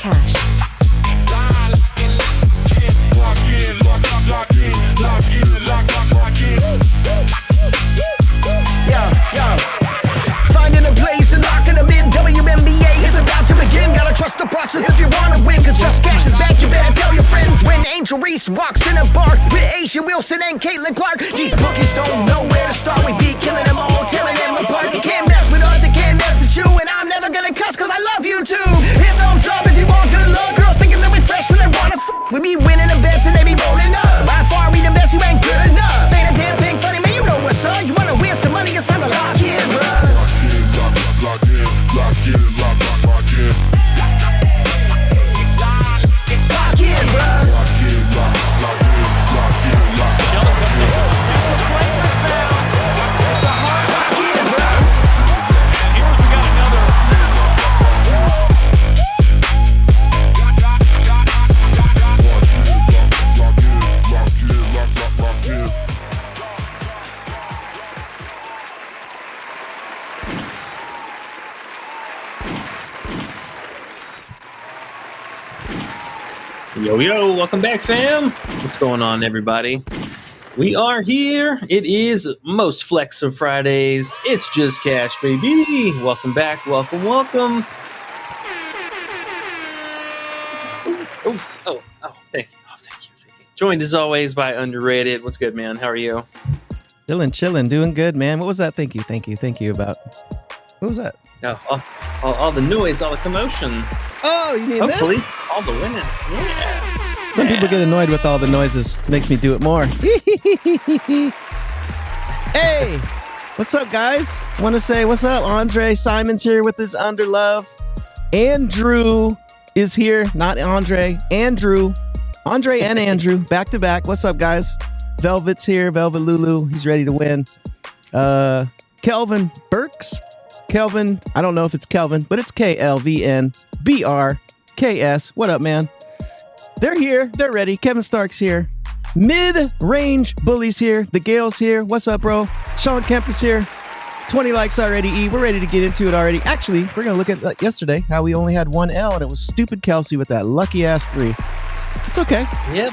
Cash. Finding a place and locking them in. WNBA is about to begin. Gotta trust the process if you wanna win, cause Just Cash is back. You better tell your friends when Angel Reese walks in a bar with Asia Wilson and Caitlin Clark. These bookies don't know where to start. We be killing them all, tearing them apart. They can't mess with us, they can't mess with you. And I'm never gonna cuss cause I love you too. Hit thumbs up if you want good luck. Girls thinking that we fresh so they wanna We be winning the bets and they be rolling up. By far we the best, you ain't good enough. Ain't a damn thing funny, man, you know what's up. You wanna win some money, it's time to lock in, bruh. Lock in, lock in, lock in. Lock in, bruh. Lock in, lock in. That's a flagrant foul. It's a hard Lock in, bruh. Here's we got another. Lock in. Yo, welcome back, fam. What's going on, everybody? We are here. It is Most Flexin' Fridays. It's Just Cash, baby. Welcome back. Welcome. Oh, thank you. Joined as always by Underrated. What's good, man? How are you? Chilling, doing good, man. What was that? Thank you about. What was that? Oh, all the noise, all the commotion. Oh, you mean Hopefully, this? all the winning. Yeah. Some people get annoyed with all the noises. Makes me do it more. Hey, what's up, guys? Want to say what's up? Andre Simon's here with his Underlove. Andrew is here, not Andre. Andrew and Andrew, back to back. What's up, guys? Velvet's here. Velvet Lulu. He's ready to win. Kelvin Burks. Kelvin, I don't know if it's Kelvin, but it's KLVNBRKS. What up, man? They're here. They're ready. Kevin Stark's here. Mid-range bullies here. The Gale's here. What's up, bro? Sean Kemp is here. 20 likes already, E. We're ready to get into it already. Actually, we're going to look at yesterday, how we only had one L, and it was stupid Kelsey with that lucky-ass 3. It's okay. Yep.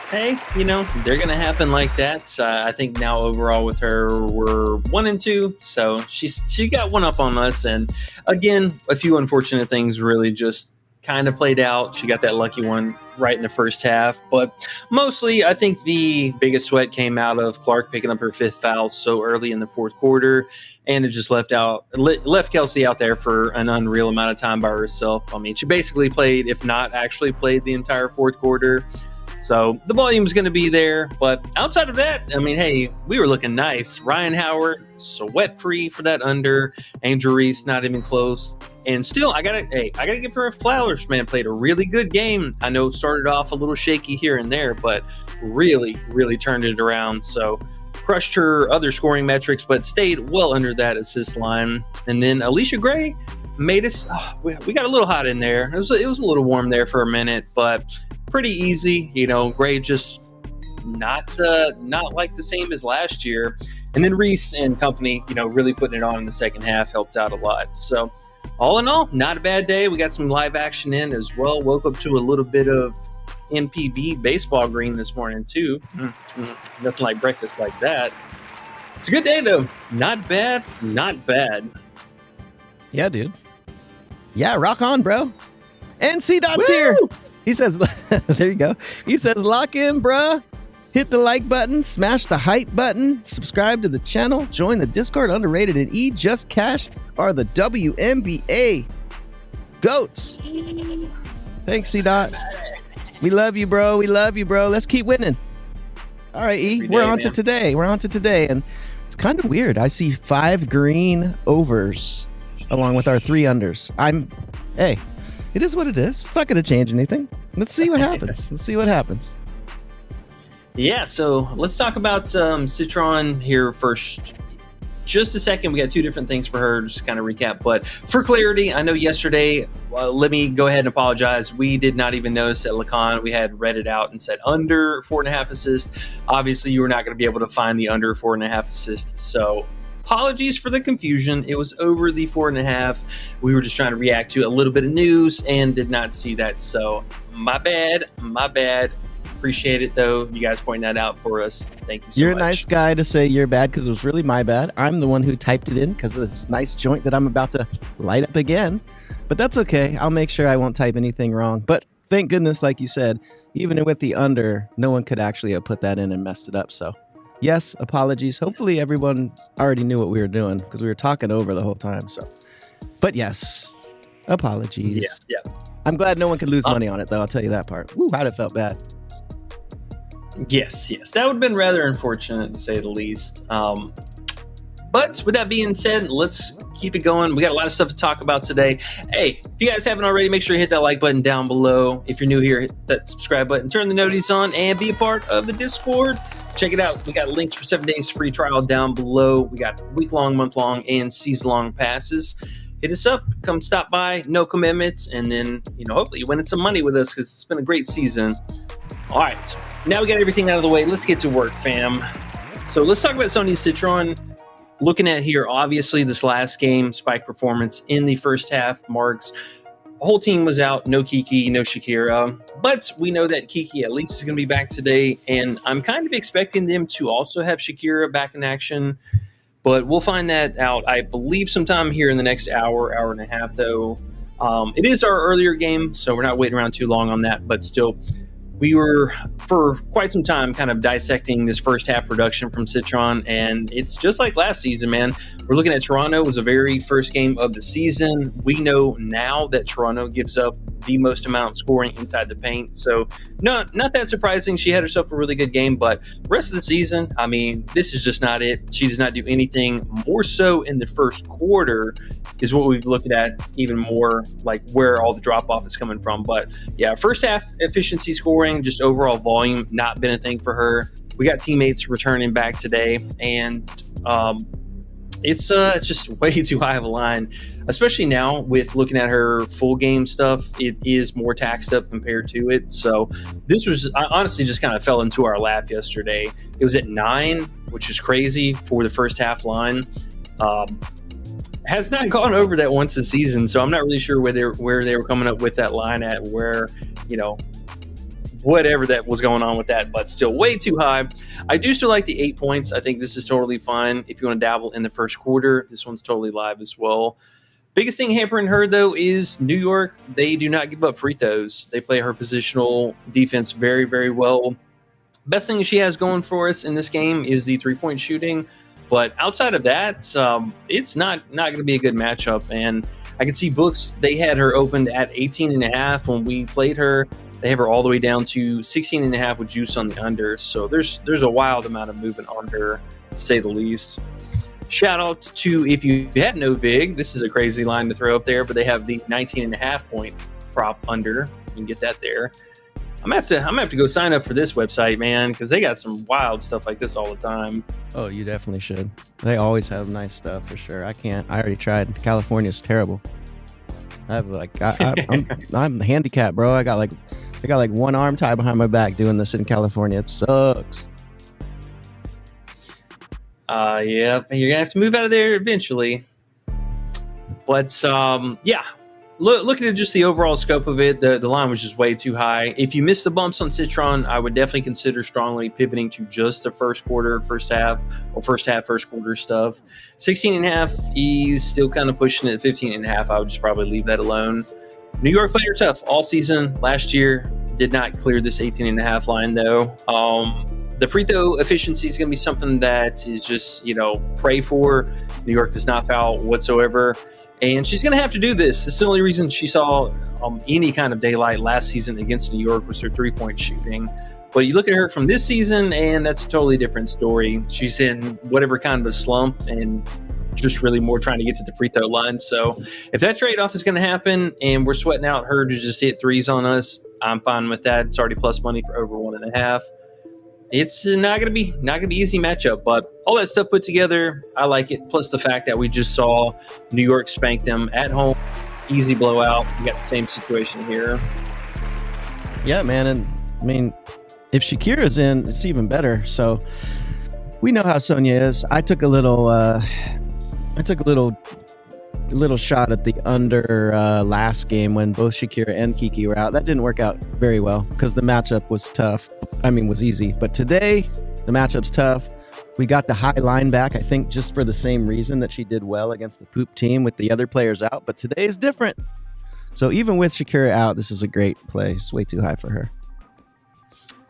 Hey, they're going to happen like that. I think now overall with her, we're 1 and 2. So she got one up on us. And again, a few unfortunate things really just kind of played out. She got that lucky one right in the first half. But mostly, I think the biggest sweat came out of Clark picking up her 5th foul so early in the 4th quarter. And it just left Kelsey out there for an unreal amount of time by herself. I mean, she basically played, if not actually played, the entire 4th quarter. So the volume's going to be there. But outside of that, I mean, hey, we were looking nice. Ryan Howard, sweat-free for that under. Angel Reese, not even close. And still, I gotta give her flowers, man. Played a really good game. I know it started off a little shaky here and there, but really, really turned it around. So crushed her other scoring metrics, but stayed well under that assist line. And then Alicia Gray made us, we got a little hot in there. It was a little warm there for a minute, but pretty easy. Gray just not like the same as last year. And then Reese and company, really putting it on in the second half helped out a lot. So all in all, not a bad day. We got some live action in as well. Woke up to a little bit of NPB baseball green this morning too. Nothing like breakfast like that. It's a good day though. Not bad. Yeah, dude. Yeah, rock on, bro. And C-Dot's here. He says, there you go. He says, lock in, bruh. Hit the like button, smash the hype button, subscribe to the channel, join the Discord. Underrated and E Just Cash are the WNBA GOATs. Thanks, C-Dot. We love you, bro. Let's keep winning. All right, E, we're on to today. And it's kind of weird. I see 5 green overs along with our 3 unders. Hey, it is what it is. It's not going to change anything. Let's see what happens. Yeah, so let's talk about Citron here first. Just a second, we got 2 different things for her, just to kind of recap. But for clarity, I know yesterday, let me go ahead and apologize. We did not even notice at Lacan. We had read it out and said under 4.5 assists. Obviously, you were not going to be able to find the under 4.5 assists. So apologies for the confusion. It was over the 4.5. We were just trying to react to a little bit of news and did not see that. So my bad. Appreciate it, though. You guys pointing that out for us. Thank you so much. You're a nice guy to say you're bad because it was really my bad. I'm the one who typed it in because of this nice joint that I'm about to light up again. But that's okay. I'll make sure I won't type anything wrong. But thank goodness, like you said, even with the under, no one could actually have put that in and messed it up. So yes, apologies. Hopefully everyone already knew what we were doing because we were talking over the whole time. So, but yes, apologies. Yeah. I'm glad no one could lose money on it, though. I'll tell you that part. Ooh, how'd it felt bad. Yes. That would have been rather unfortunate, to say the least. But with that being said, let's keep it going. We got a lot of stuff to talk about today. Hey, if you guys haven't already, make sure you hit that like button down below. If you're new here, hit that subscribe button, turn the notice on, and be a part of the Discord. Check it out. We got links for 7 days free trial down below. We got week-long, month-long, and season-long passes. Hit us up. Come stop by. No commitments. And then, hopefully you're winning some money with us because it's been a great season. All right. Now we got everything out of the way. Let's get to work, fam. So let's talk about Sony Citron. Looking at here, obviously, this last game, spike performance in the first half marks. The whole team was out. No Kiki, no Shakira. But we know that Kiki at least is going to be back today. And I'm kind of expecting them to also have Shakira back in action. But we'll find that out, I believe, sometime here in the next hour and a half, though. It is our earlier game, so we're not waiting around too long on that. But still, we were, for quite some time, kind of dissecting this first half production from Citron, and it's just like last season, man. We're looking at Toronto. It was the very first game of the season. We know now that Toronto gives up the most amount of scoring inside the paint, so not that surprising. She had herself a really good game, but rest of the season, I mean, this is just not it. She does not do anything. More so in the first quarter is what we've looked at, even more like where all the drop-off is coming from. But yeah, first half efficiency scoring, just overall volume, not been a thing for her. We got teammates returning back today, and it's just way too high of a line, especially now with looking at her full game stuff. It is more taxed up compared to it. So this was honestly just kind of fell into our lap yesterday. It was at 9, which is crazy for the first half line. Has not gone over that once this season, so I'm not really sure where they were coming up with that line at, where, whatever that was going on with that, but still way too high. I do still like the 8 points. I think this is totally fine. If you want to dabble in the first quarter, this one's totally live as well. Biggest thing hampering her, though, is New York. They do not give up free throws. They play her positional defense very, very well. Best thing she has going for us in this game is the three-point shooting. But outside of that, it's not going to be a good matchup. And I can see books, they had her opened at 18.5 when we played her. They have her all the way down to 16.5 with juice on the under. So there's a wild amount of movement on her, to say the least. Shout out to, if you had no VIG, this is a crazy line to throw up there, but they have the 19.5 point prop under. You can get that there. I'm gonna have to go sign up for this website, man, because they got some wild stuff like this all the time. Oh, you definitely should. They always have nice stuff for sure. I already tried. California's terrible. I'm handicapped, bro. I got like one arm tied behind my back doing this in California. It sucks. Yep. You're gonna have to move out of there eventually. But yeah. Looking at just the overall scope of it, the line was just way too high. If you missed the bumps on Citron, I would definitely consider strongly pivoting to just the first quarter, first half, first quarter stuff. 16.5 is still kind of pushing it. 15.5, I would just probably leave that alone. New York played her tough all season. Last year, did not clear this 18.5 line, though. The free throw efficiency is going to be something that is just, pray for. New York does not foul whatsoever. And she's going to have to do this. It's the only reason she saw any kind of daylight last season against New York was her three-point shooting. But you look at her from this season, and that's a totally different story. She's in whatever kind of a slump and just really more trying to get to the free throw line. So if that trade-off is going to happen and we're sweating out her to just hit threes on us, I'm fine with that. It's already plus money for over 1.5. It's not gonna be easy matchup, but all that stuff put together, I like it. Plus the fact that we just saw New York spank them at home, easy blowout. We got the same situation here. Yeah, man, and I mean, if Shakira's in, it's even better. So we know how Sonia is. I took a little shot at the under last game when both Shakira and Kiki were out. That didn't work out very well because the matchup was tough. Was easy. But today, the matchup's tough. We got the high line back, I think, just for the same reason that she did well against the poop team with the other players out. But today is different. So even with Shakira out, this is a great play. It's way too high for her.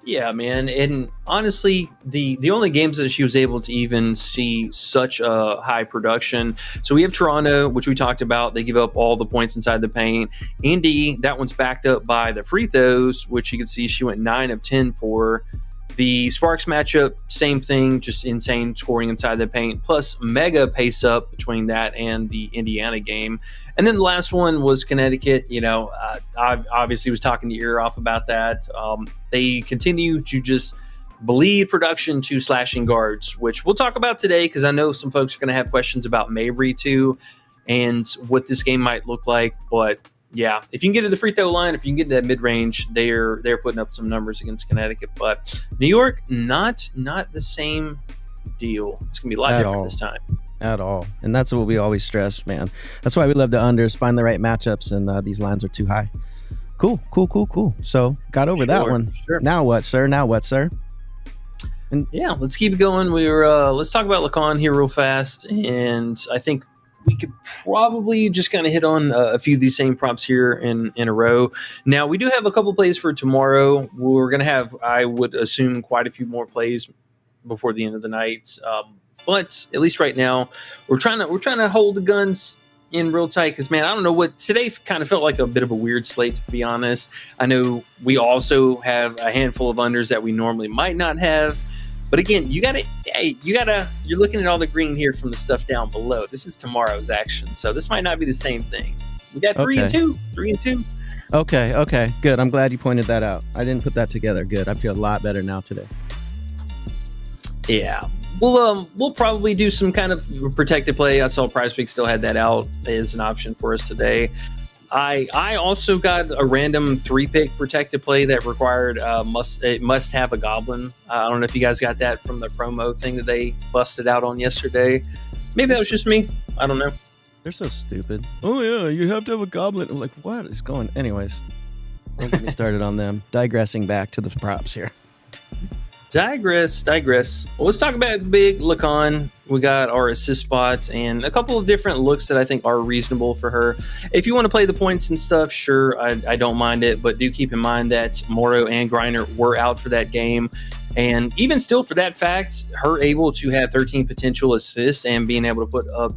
Yeah, man. And honestly, the only games that she was able to even see such a high production. So we have Toronto, which we talked about. They give up all the points inside the paint. Indy, that one's backed up by the free throws, which you can see she went 9 of 10 for. The Sparks matchup, same thing, just insane scoring inside the paint, plus mega pace up between that and the Indiana game. And then the last one was Connecticut. I obviously was talking your ear off about that. They continue to just bleed production to slashing guards, which we'll talk about today because I know some folks are going to have questions about Mabry too and what this game might look like. But yeah, if you can get to the free throw line, if you can get to that mid range, they're putting up some numbers against Connecticut. But New York, not the same deal. It's gonna be a lot different this time. At all, and that's what we always stress, man. That's why we love the unders. Find the right matchups, and these lines are too high. Cool. So got over that one. Sure. Now what, sir? And yeah, let's keep it going. Let's talk about Lacan here real fast, and I think we could probably just kind of hit on a few of these same props here in a row. Now, we do have a couple plays for tomorrow. We're going to have, I would assume, quite a few more plays before the end of the night. But at least right now, we're trying to hold the guns in real tight because, man, I don't know what today kind of felt like a bit of a weird slate, to be honest. I know we also have a handful of unders that we normally might not have. But again, you're looking at all the green here from the stuff down below. This is tomorrow's action. So this might not be the same thing. We got 3 and 2. Okay. Good. I'm glad you pointed that out. I didn't put that together. Good. I feel a lot better now today. Yeah. We'll probably do some kind of protected play. I saw Prizepicks still had that out as an option for us today. I also got a random 3-pick protected play that required must have a goblin. I don't know if you guys got that from the promo thing that they busted out on yesterday. Maybe that was just me. I don't know. They're so stupid. Oh yeah, you have to have a goblin. I'm like, what is going? Anyways, don't get me started on them. Digressing back to the props here. Digress. Well, let's talk about big Lacan. We got our assist spots and a couple of different looks that I think are reasonable for her. If you want to play the points and stuff, sure, I don't mind it, but do keep in mind that Morrow and Griner were out for that game. And even still, for that fact, her able to have 13 potential assists and being able to put up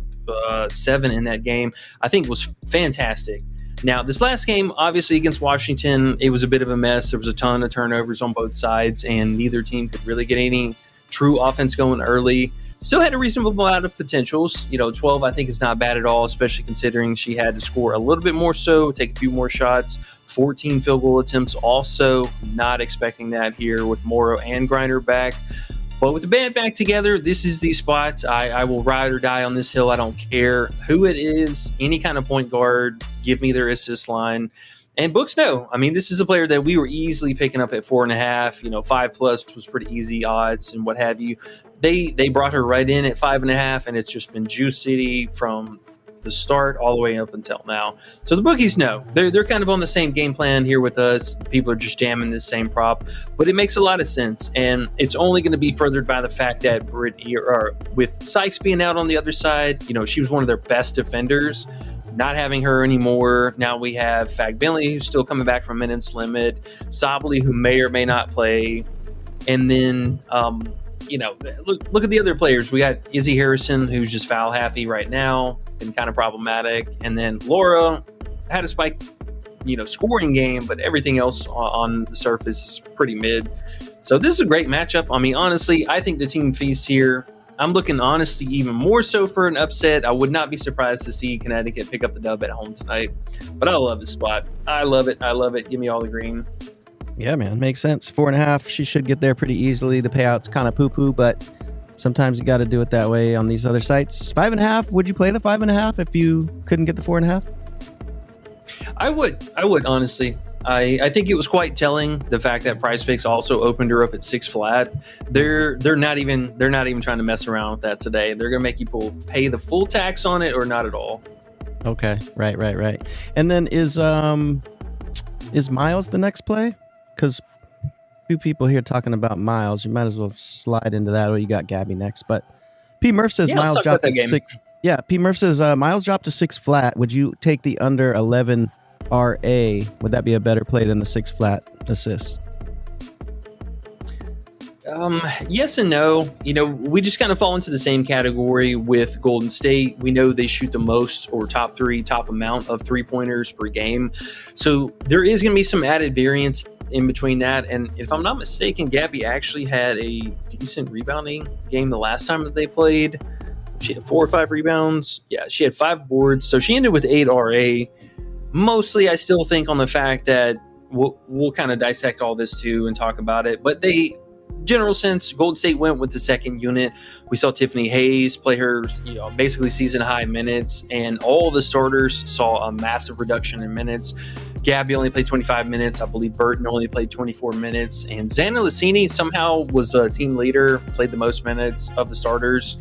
7 in that game, I think was fantastic. Now, this last game, obviously against Washington, it was a bit of a mess. There was a ton of turnovers on both sides, and neither team could really get any true offense going early. Still had a reasonable amount of potentials. 12 I think is not bad at all, especially considering she had to score a little bit more so, take a few more shots. 14 field goal attempts also, not expecting that here with Morrow and Griner back. But with the band back together, this is the spot. I will ride or die on this hill. I don't care who it is, any kind of point guard, give me their assist line. And books know. This is a player that we were easily picking up at 4.5. 5+ was pretty easy odds and what have you. They brought her right in at 5.5, and it's just been Juice City from the start all the way up until now. So the bookies know. They're kind of on the same game plan here with us. People are just jamming this same prop, but it makes a lot of sense, and it's only going to be furthered by the fact that with Sykes being out on the other side, she was one of their best defenders. Not having her anymore. Now we have Fag Bentley, who's still coming back from minutes limit, Sobley, who may or may not play, and then look at the other players. We got Izzy Harrison, who's just foul happy right now and kind of problematic. And then Laura had a spike, scoring game, but everything else on the surface is pretty mid. So this is a great matchup. Honestly, I think the team feast here. I'm looking, honestly, even more so for an upset. I would not be surprised to see Connecticut pick up the dub at home tonight. But I love this spot. I love it. Give me all the green. Yeah, man. Makes sense. 4.5. She should get there pretty easily. The payout's kind of poo-poo, but sometimes you got to do it that way on these other sites. 5.5. Would you play the 5.5 if you couldn't get the 4.5? I would, honestly. I think it was quite telling the fact that Prizepicks also opened her up at 6 flat. They're not even trying to mess around with that today. They're gonna make people pay the full tax on it or not at all. Okay, right. And then is Miles the next play? Because two people here talking about Miles. You might as well slide into that, or you got Gabby next. But P Murph says Miles dropped to 6. Yeah, P Murph says Miles dropped to 6 flat. Would you take the under 11 RA? Would that be a better play than the 6 flat assist? Yes and no. We just kind of fall into the same category with Golden State. We know they shoot the most or top amount of 3-pointers per game. So there is going to be some added variance in between that. And if I'm not mistaken, Gabby actually had a decent rebounding game the last time that they played. She had 4 or 5 rebounds. Yeah, she had 5 boards. So she ended with 8 RA. Mostly, I still think on the fact that we'll kind of dissect all this too and talk about it. But general sense, Golden State went with the second unit. We saw Tiffany Hayes play her, basically season high minutes, and all the starters saw a massive reduction in minutes. Gabby only played 25 minutes. I believe Burton only played 24 minutes, and Xana Lassini somehow was a team leader, played the most minutes of the starters.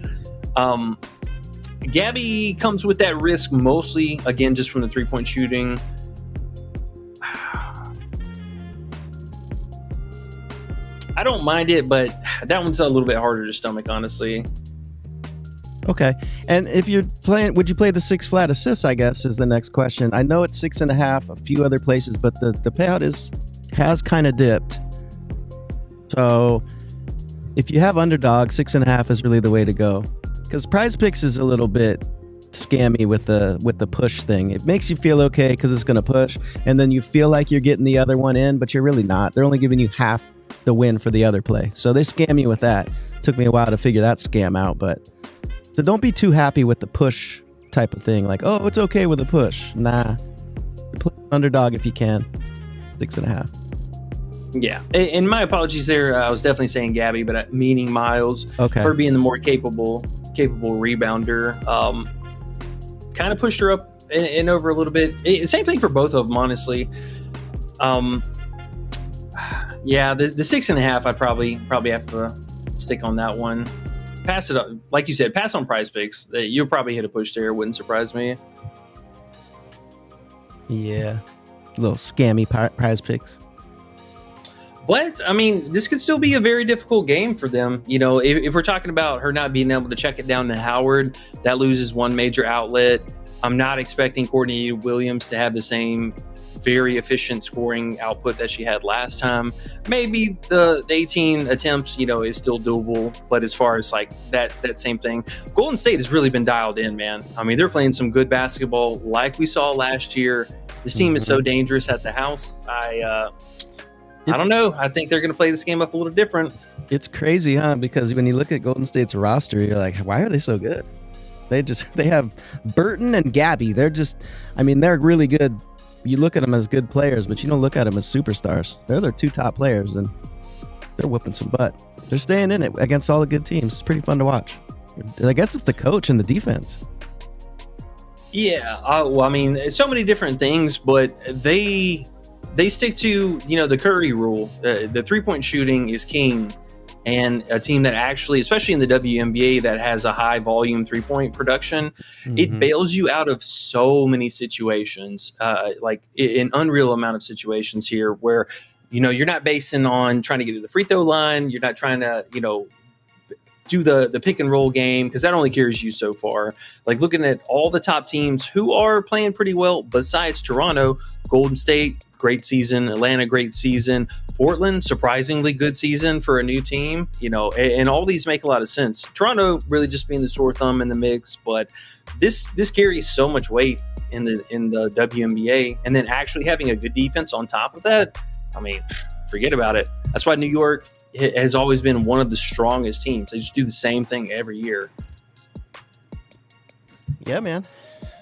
Gabby comes with that risk mostly, again, just from the 3-point shooting. I don't mind it, but that one's a little bit harder to stomach, honestly. Okay. And if you're playing, would you play the 6 flat assists, I guess, is the next question. I know it's 6.5 a few other places, but the payout has kind of dipped. So if you have underdog, 6.5 is really the way to go. Because Prizepicks is a little bit scammy with the push thing. It makes you feel okay because it's going to push, and then you feel like you're getting the other one in, but you're really not. They're only giving you half the win for the other play. So they scam you with that. Took me a while to figure that scam out, but so don't be too happy with the push type of thing. Like, oh, it's okay with a push. Nah. Play underdog if you can. 6.5. Yeah, and my apologies there. I was definitely saying Gabby, but meaning Miles. Okay. Her being the more capable rebounder. Kind of pushed her up and over a little bit. Same thing for both of them, honestly. Yeah, the 6.5, I'd probably have to stick on that one. Pass it up, like you said, pass on Prizepicks. You'll probably hit a push there. It wouldn't surprise me. Yeah, a little scammy Prizepicks. But, I mean, this could still be a very difficult game for them. If we're talking about her not being able to check it down to Howard, that loses one major outlet. I'm not expecting Courtney Williams to have the same very efficient scoring output that she had last time. Maybe the 18 attempts, is still doable. But as far as like that same thing, Golden State has really been dialed in, man. I mean, they're playing some good basketball like we saw last year. This team is so dangerous at the house. I don't know. I think they're going to play this game up a little different. It's crazy, huh? Because when you look at Golden State's roster, you're like, why are they so good? They have Burton and Gabby. They're really good. You look at them as good players, but you don't look at them as superstars. They're their 2 top players, and they're whooping some butt. They're staying in it against all the good teams. It's pretty fun to watch. I guess it's the coach and the defense. Yeah. Well, I mean, so many different things, but they stick to, the Curry rule. The 3-point shooting is king, and a team that actually, especially in the WNBA, that has a high volume 3-point production, it bails you out of so many situations, like an unreal amount of situations here where, you're not basing on trying to get to the free throw line. You're not trying to, do the pick and roll game, because that only carries you so far. Like looking at all the top teams who are playing pretty well besides Toronto, Golden State, great season. Atlanta, great season. Portland, surprisingly good season for a new team. And all these make a lot of sense. Toronto really just being the sore thumb in the mix, but this carries so much weight in the WNBA, and then actually having a good defense on top of that. I mean, forget about it. That's why New York has always been one of the strongest teams. They just do the same thing every year. Yeah, man.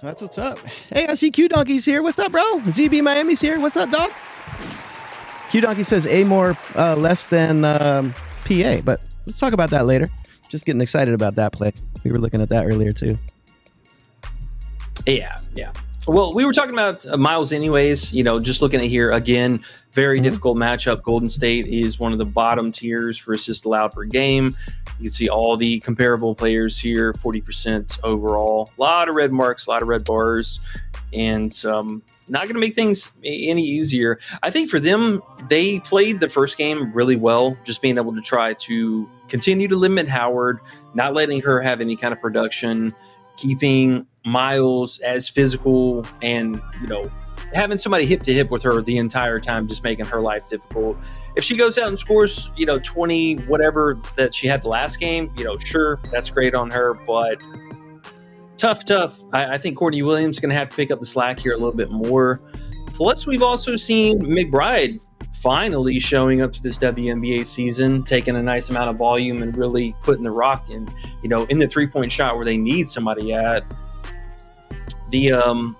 That's what's up. Hey, I see Q Donkey's here. What's up, bro? ZB Miami's here. What's up, dog? Q Donkey says A more less than PA, but let's talk about that later. Just getting excited about that play. We were looking at that earlier too. Yeah. Well, we were talking about Miles anyways, just looking at here again, very difficult matchup. Golden State is one of the bottom tiers for assists allowed per game. You can see all the comparable players here, 40% overall. A lot of red marks, a lot of red bars, and not going to make things any easier. I think for them, they played the first game really well, just being able to try to continue to limit Howard, not letting her have any kind of production, keeping Miles as physical, and having somebody hip to hip with her the entire time, just making her life difficult. If she goes out and scores 20 whatever that she had the last game, sure, that's great on her, but tough. I think Courtney Williams is going to have to pick up the slack here a little bit more. Plus, we've also seen McBride finally showing up to this WNBA season, taking a nice amount of volume and really putting the rock in the 3-point shot where they need somebody at. The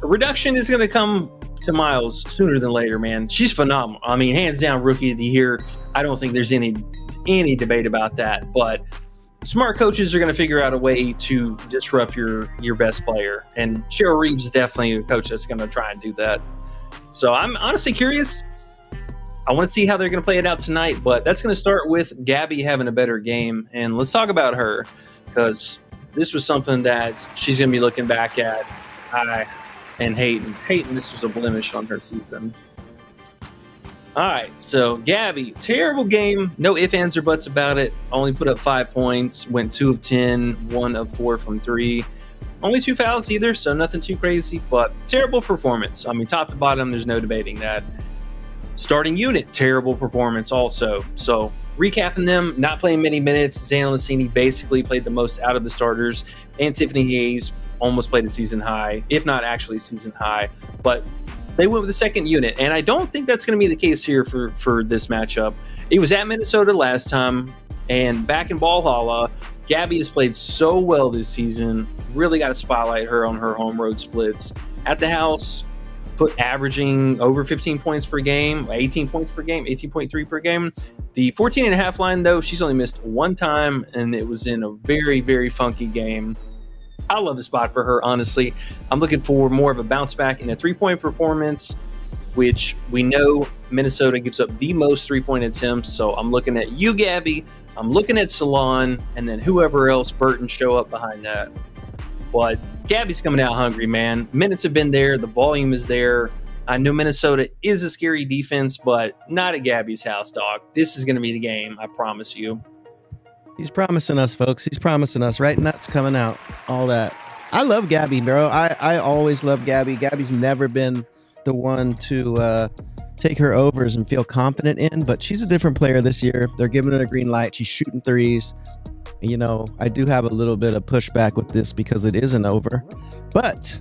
reduction is going to come to Miles sooner than later, man. She's phenomenal. I mean, hands down, rookie of the year. I don't think there's any debate about that. But smart coaches are going to figure out a way to disrupt your best player. And Cheryl Reeves is definitely a coach that's going to try and do that. So I'm honestly curious. I want to see how they're going to play it out tonight. But that's going to start with Gabby having a better game. And let's talk about her, because this was something that she's going to be looking back at and hating. This was a blemish on her season. All right, so Gabby, terrible game. No ifs, ands, or buts about it. Only put up 5 points, went 2 of 10, 1 of 4 from 3. Only 2 fouls either, so nothing too crazy, but terrible performance. I mean, top to bottom, there's no debating that. Starting unit, terrible performance also. So recapping them, not playing many minutes. Xana Lassini basically played the most out of the starters, and Tiffany Hayes almost played a season high, if not actually season high. But they went with the second unit, and I don't think that's going to be the case here for this matchup. It was at Minnesota last time, and back in Valhalla, Gabby has played so well this season. Really got to spotlight her on her home road splits. At the house, averaging over 15 points per game, 18 points per game, 18.3 per game. The 14.5 line, though, she's only missed one time, and it was in a very, very funky game. I love the spot for her, honestly. I'm looking for more of a bounce back in a 3-point performance, which we know Minnesota gives up the most 3-point attempts. So I'm looking at you, Gabby. I'm looking at Salon, and then whoever else, Burton, show up behind that. But Gabby's coming out hungry, man. Minutes have been there. The volume is there. I know Minnesota is a scary defense, but not at Gabby's house, dog. This is going to be the game, I promise you. He's promising us, folks. He's promising us. Right nuts coming out. All that. I love Gabby, bro. I always love Gabby. Gabby's never been the one to take her overs and feel confident in, but she's a different player this year. They're giving her a green light. She's shooting threes. I do have a little bit of pushback with this because it isn't over. But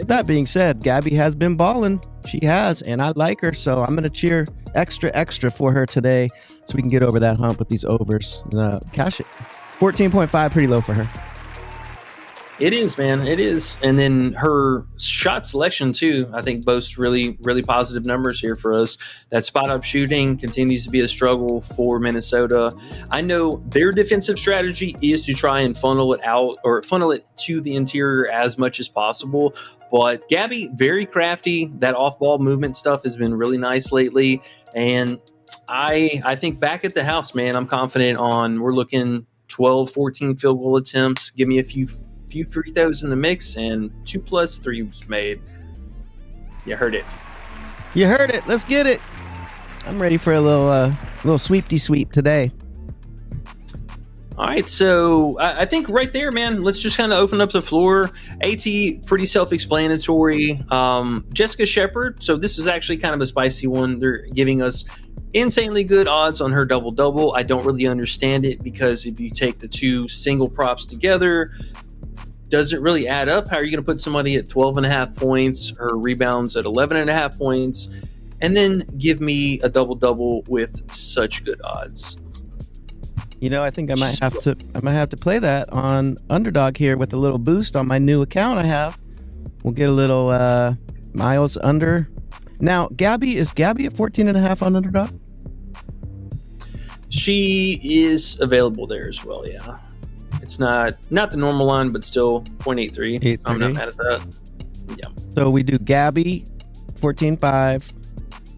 that being said, Gabby has been balling. She has, and I like her, so I'm going to cheer extra for her today so we can get over that hump with these overs. Cash it. 14.5, pretty low for her. It is, man. It is. And then her shot selection, too, I think boasts really, really positive numbers here for us. That spot-up shooting continues to be a struggle for Minnesota. I know their defensive strategy is to try and funnel it out or funnel it to the interior as much as possible. But Gabby, very crafty. That off-ball movement stuff has been really nice lately. And I think back at the house, man, I'm confident we're looking 12, 14 field goal attempts. Give me a few free throws in the mix and 2+ threes made. You heard it. You heard it. Let's get it. I'm ready for a little sweep today. All right, so I think right there, man, let's just kind of open up the floor. AT, pretty self-explanatory. Jessica Shepard, so this is actually kind of a spicy one. They're giving us insanely good odds on her double-double. I don't really understand it because if you take the two single props together, does it really add up? How are you going to put somebody at 12.5 points, her rebounds at 11.5 points, and then give me a double-double with such good odds? I think I might have to play that on Underdog here with a little boost on my new account I have. We'll get a little Miles under. Now, is Gabby at 14.5 on Underdog? She is available there as well, yeah. It's not the normal line, but still 0.83. I'm not mad at that. Yeah. So we do Gabby, 14.5.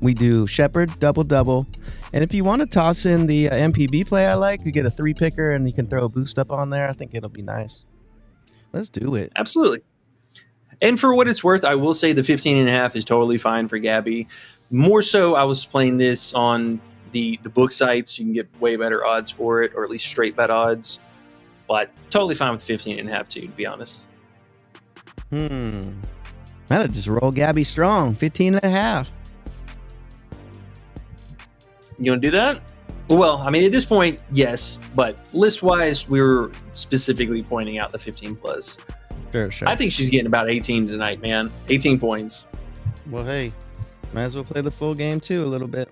We do Shepherd, double. And if you want to toss in the MPB play I like, you get a 3-picker and you can throw a boost up on there. I think it'll be nice. Let's do it. Absolutely. And for what it's worth, I will say the 15.5 is totally fine for Gabby. More so, I was playing this on the book sites. You can get way better odds for it, or at least straight bet odds. But totally fine with 15.5 too, to be honest. That'll just roll Gabby strong. 15.5. You want to do that? Well, I mean, at this point, yes. But list-wise, we were specifically pointing out the 15 plus. Sure. I think she's getting about 18 tonight, man. 18 points. Well, hey, might as well play the full game too a little bit.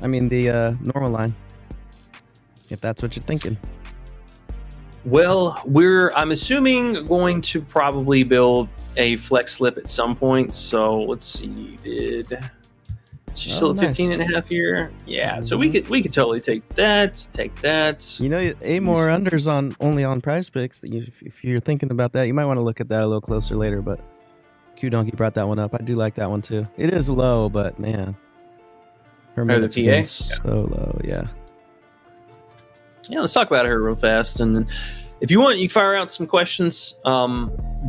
I mean, the normal line, if that's what you're thinking. Well, I'm assuming, going to probably build a flex slip at some point. So let's see. She's still at 15.5 here? Yeah. So we could totally take that. You know, 8 more unders only on Prizepicks. If you're thinking about that, you might want to look at that a little closer later. But Q Donkey brought that one up. I do like that one too. It is low, but man, her minutes have been so low. Yeah. Yeah, let's talk about her real fast. And then if you want, you can fire out some questions.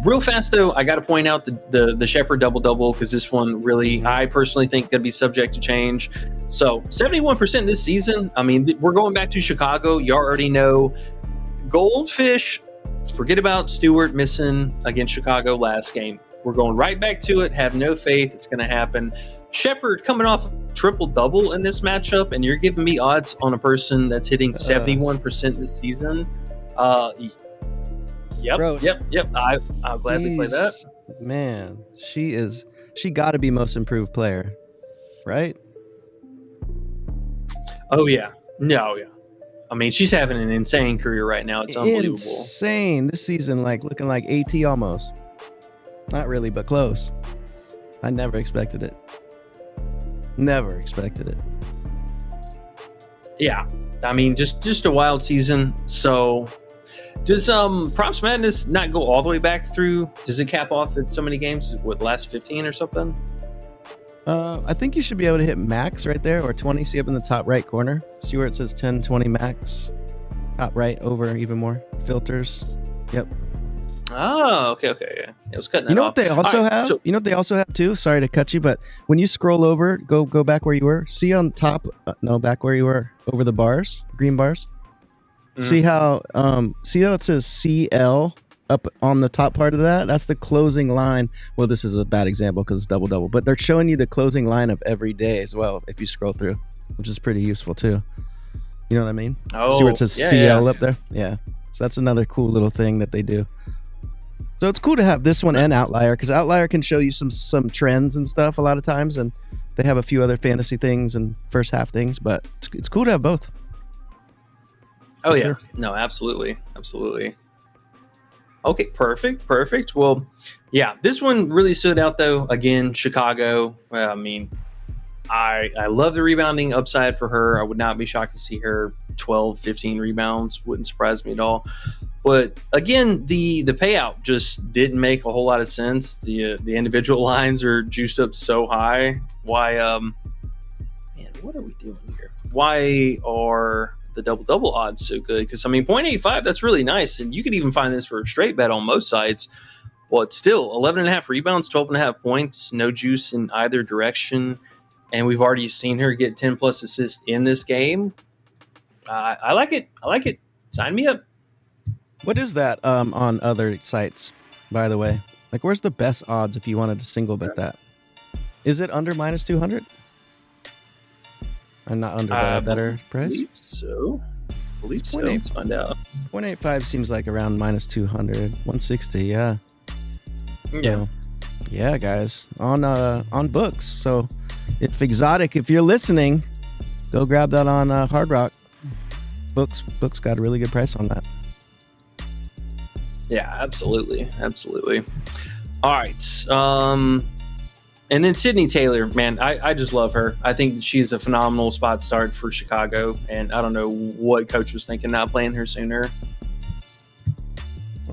Real fast, though, I got to point out the Shepherd double-double, because this one really, I personally think, going to be subject to change. So 71% this season. I mean, we're going back to Chicago. You already know. Goldfish, forget about Stewart missing against Chicago last game. We're going right back to it. Have no faith it's going to happen. Shepherd coming off triple-double in this matchup, and you're giving me odds on a person that's hitting 71% this season. Yep. I'll gladly play that. Man, she got to be most improved player, right? Oh yeah. No, yeah. I mean, she's having an insane career right now. It's unbelievable. Insane this season, looking like AT almost. Not really, but close. I never expected it. Yeah. I mean, just a wild season. So does Props Madness not go all the way back through? Does it cap off at so many games? What, last 15 or something? I think you should be able to hit max right there, or 20. See up in the top right corner. See where it says 10, 20 max. Top right, over, even more. Filters. Yep. Oh, okay. Yeah. It was cutting that off. What they also have? So, you know what they also have too? Sorry to cut you, but when you scroll over, go back where you were. See on top, back where you were, over the bars, green bars. Mm-hmm. See how it says CL up on the top part of that? That's the closing line. Well, this is a bad example because it's double, but they're showing you the closing line of every day as well if you scroll through, which is pretty useful too. You know what I mean? Oh, see where it says CL up there? Yeah. So that's another cool little thing that they do. So it's cool to have this one and Outlier, because Outlier can show you some trends and stuff a lot of times, and they have a few other fantasy things and first half things, but it's cool to have both. Oh, yeah. Sure. No, absolutely. Okay, perfect. Well, yeah, this one really stood out, though. Again, Chicago. I mean, I love the rebounding upside for her. I would not be shocked to see her 12, 15 rebounds. Wouldn't surprise me at all. But again, the payout just didn't make a whole lot of sense. The individual lines are juiced up so high. Why, man, what are we doing here? Why are the double odds so good? Because I mean, 0.85, that's really nice, and you could even find this for a straight bet on most sites. But still, 11.5 rebounds, 12.5 points, no juice in either direction, and we've already seen her get 10 plus assists in this game. I like it. Sign me up. What is that on other sites, by the way? Where's the best odds if you wanted to single bet that? Is it under minus 200? I'm not under a better price? I believe so. Let's find out. 0.85 seems like around minus 200. 160, yeah. Yeah. So, yeah, guys. On books. So if you're listening, go grab that on Hard Rock. Books got a really good price on that. Yeah, absolutely. All right. And then Sydney Taylor, man, I just love her. I think she's a phenomenal spot start for Chicago, and I don't know what coach was thinking not playing her sooner.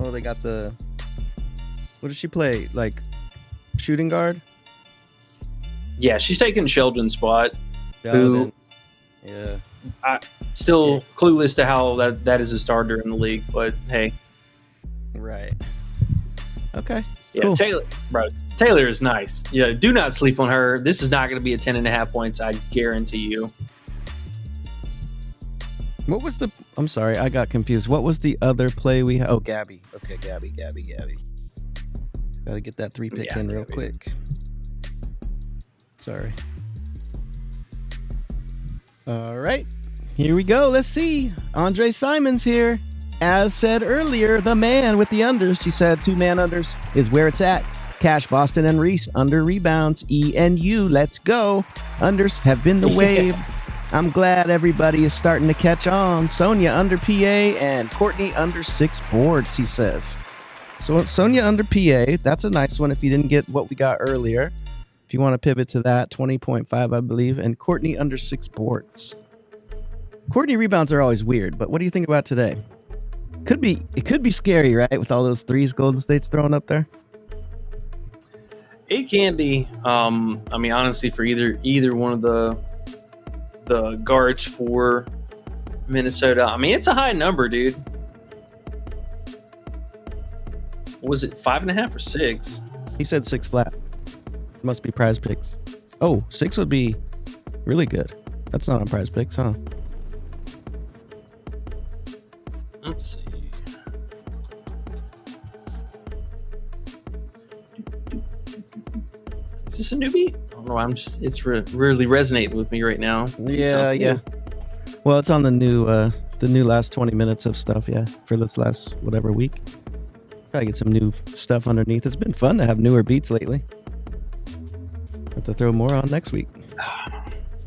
Oh, they got the. What does she play? Like shooting guard? Yeah, she's taking Sheldon's spot. Who? Yeah. Still clueless to how that is a starter in the league, but hey. Right. Okay. Yeah, cool. Taylor is nice. Yeah, do not sleep on her. This is not going to be a 10.5 points, I guarantee you. What was the... I'm sorry, I got confused. What was the other play we had? Oh, Gabby. Okay, Gabby. Got to get that 3-pick in real quick. Sorry. All right. Here we go. Let's see. Andre Simon's here. As said earlier, the man with the unders. He said 2-man unders is where it's at. Cash, Boston, and Reese under rebounds. E and U, let's go. Unders have been the wave. I'm glad everybody is starting to catch on. Sonia under PA and Courtney under 6 boards, he says. So Sonia under PA, that's a nice one if you didn't get what we got earlier. If you want to pivot to that, 20.5, I believe. And Courtney under 6 boards. Courtney rebounds are always weird, but what do you think about today? It could be scary, right? With all those threes Golden State's throwing up there. It can be. I mean, honestly, for either one of the guards for Minnesota, I mean, it's a high number, dude. Was it 5.5 or 6? He said 6 flat. Must be Prize Picks. Oh, 6 would be really good. That's not on Prize Picks, huh? Let's see. Is this a newbie? I don't know. It's really resonating with me right now. Yeah. Well, it's on the new last 20 minutes of stuff. Yeah, for this last whatever week. Try to get some new stuff underneath. It's been fun to have newer beats lately. Have to throw more on next week.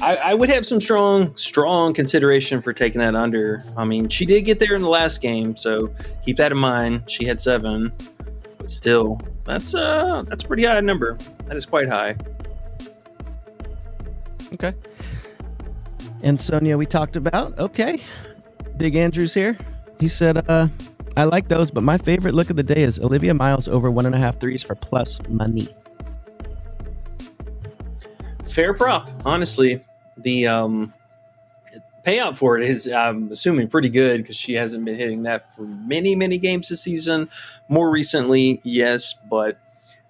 I would have some strong consideration for taking that under. I mean, she did get there in the last game, so keep that in mind. She had 7, but still, that's a pretty high number. That is quite high. Okay. And Sonia, we talked about. Okay. Big Andrew's here. He said, I like those, but my favorite look of the day is Olivia Miles over 1.5 threes for plus money. Fair prop, honestly. The payout for it is, I'm assuming, pretty good because she hasn't been hitting that for many games this season. More recently, yes, but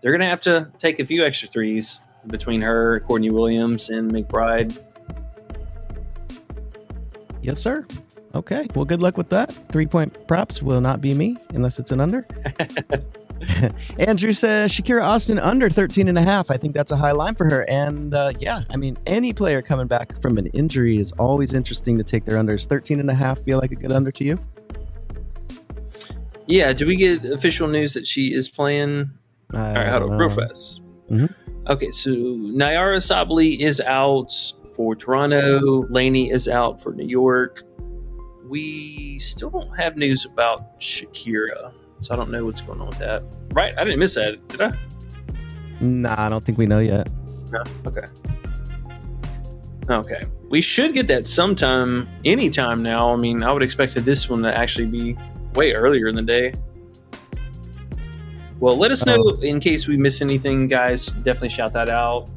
they're going to have to take a few extra threes between her, Courtney Williams, and McBride. Yes, sir. Okay. Well, good luck with that. 3-point props will not be me unless it's an under. Andrew says Shakira Austin under 13.5. I think that's a high line for her. And yeah, I mean, any player coming back from an injury is always interesting to take their unders. 13.5 feel like a good under to you? Yeah. Do we get official news that she is playing? All right, hold on, real fast. Mm-hmm. Okay, so Nyara Sabally is out for Toronto. Laney is out for New York. We still don't have news about Shakira, so I don't know what's going on with that. Right? I didn't miss that, did I? Nah, I don't think we know yet. No? Okay. We should get that sometime, anytime now. I mean, I would expect this one to actually be way earlier in the day. Well, let us know in case we miss anything, guys. Definitely shout that out.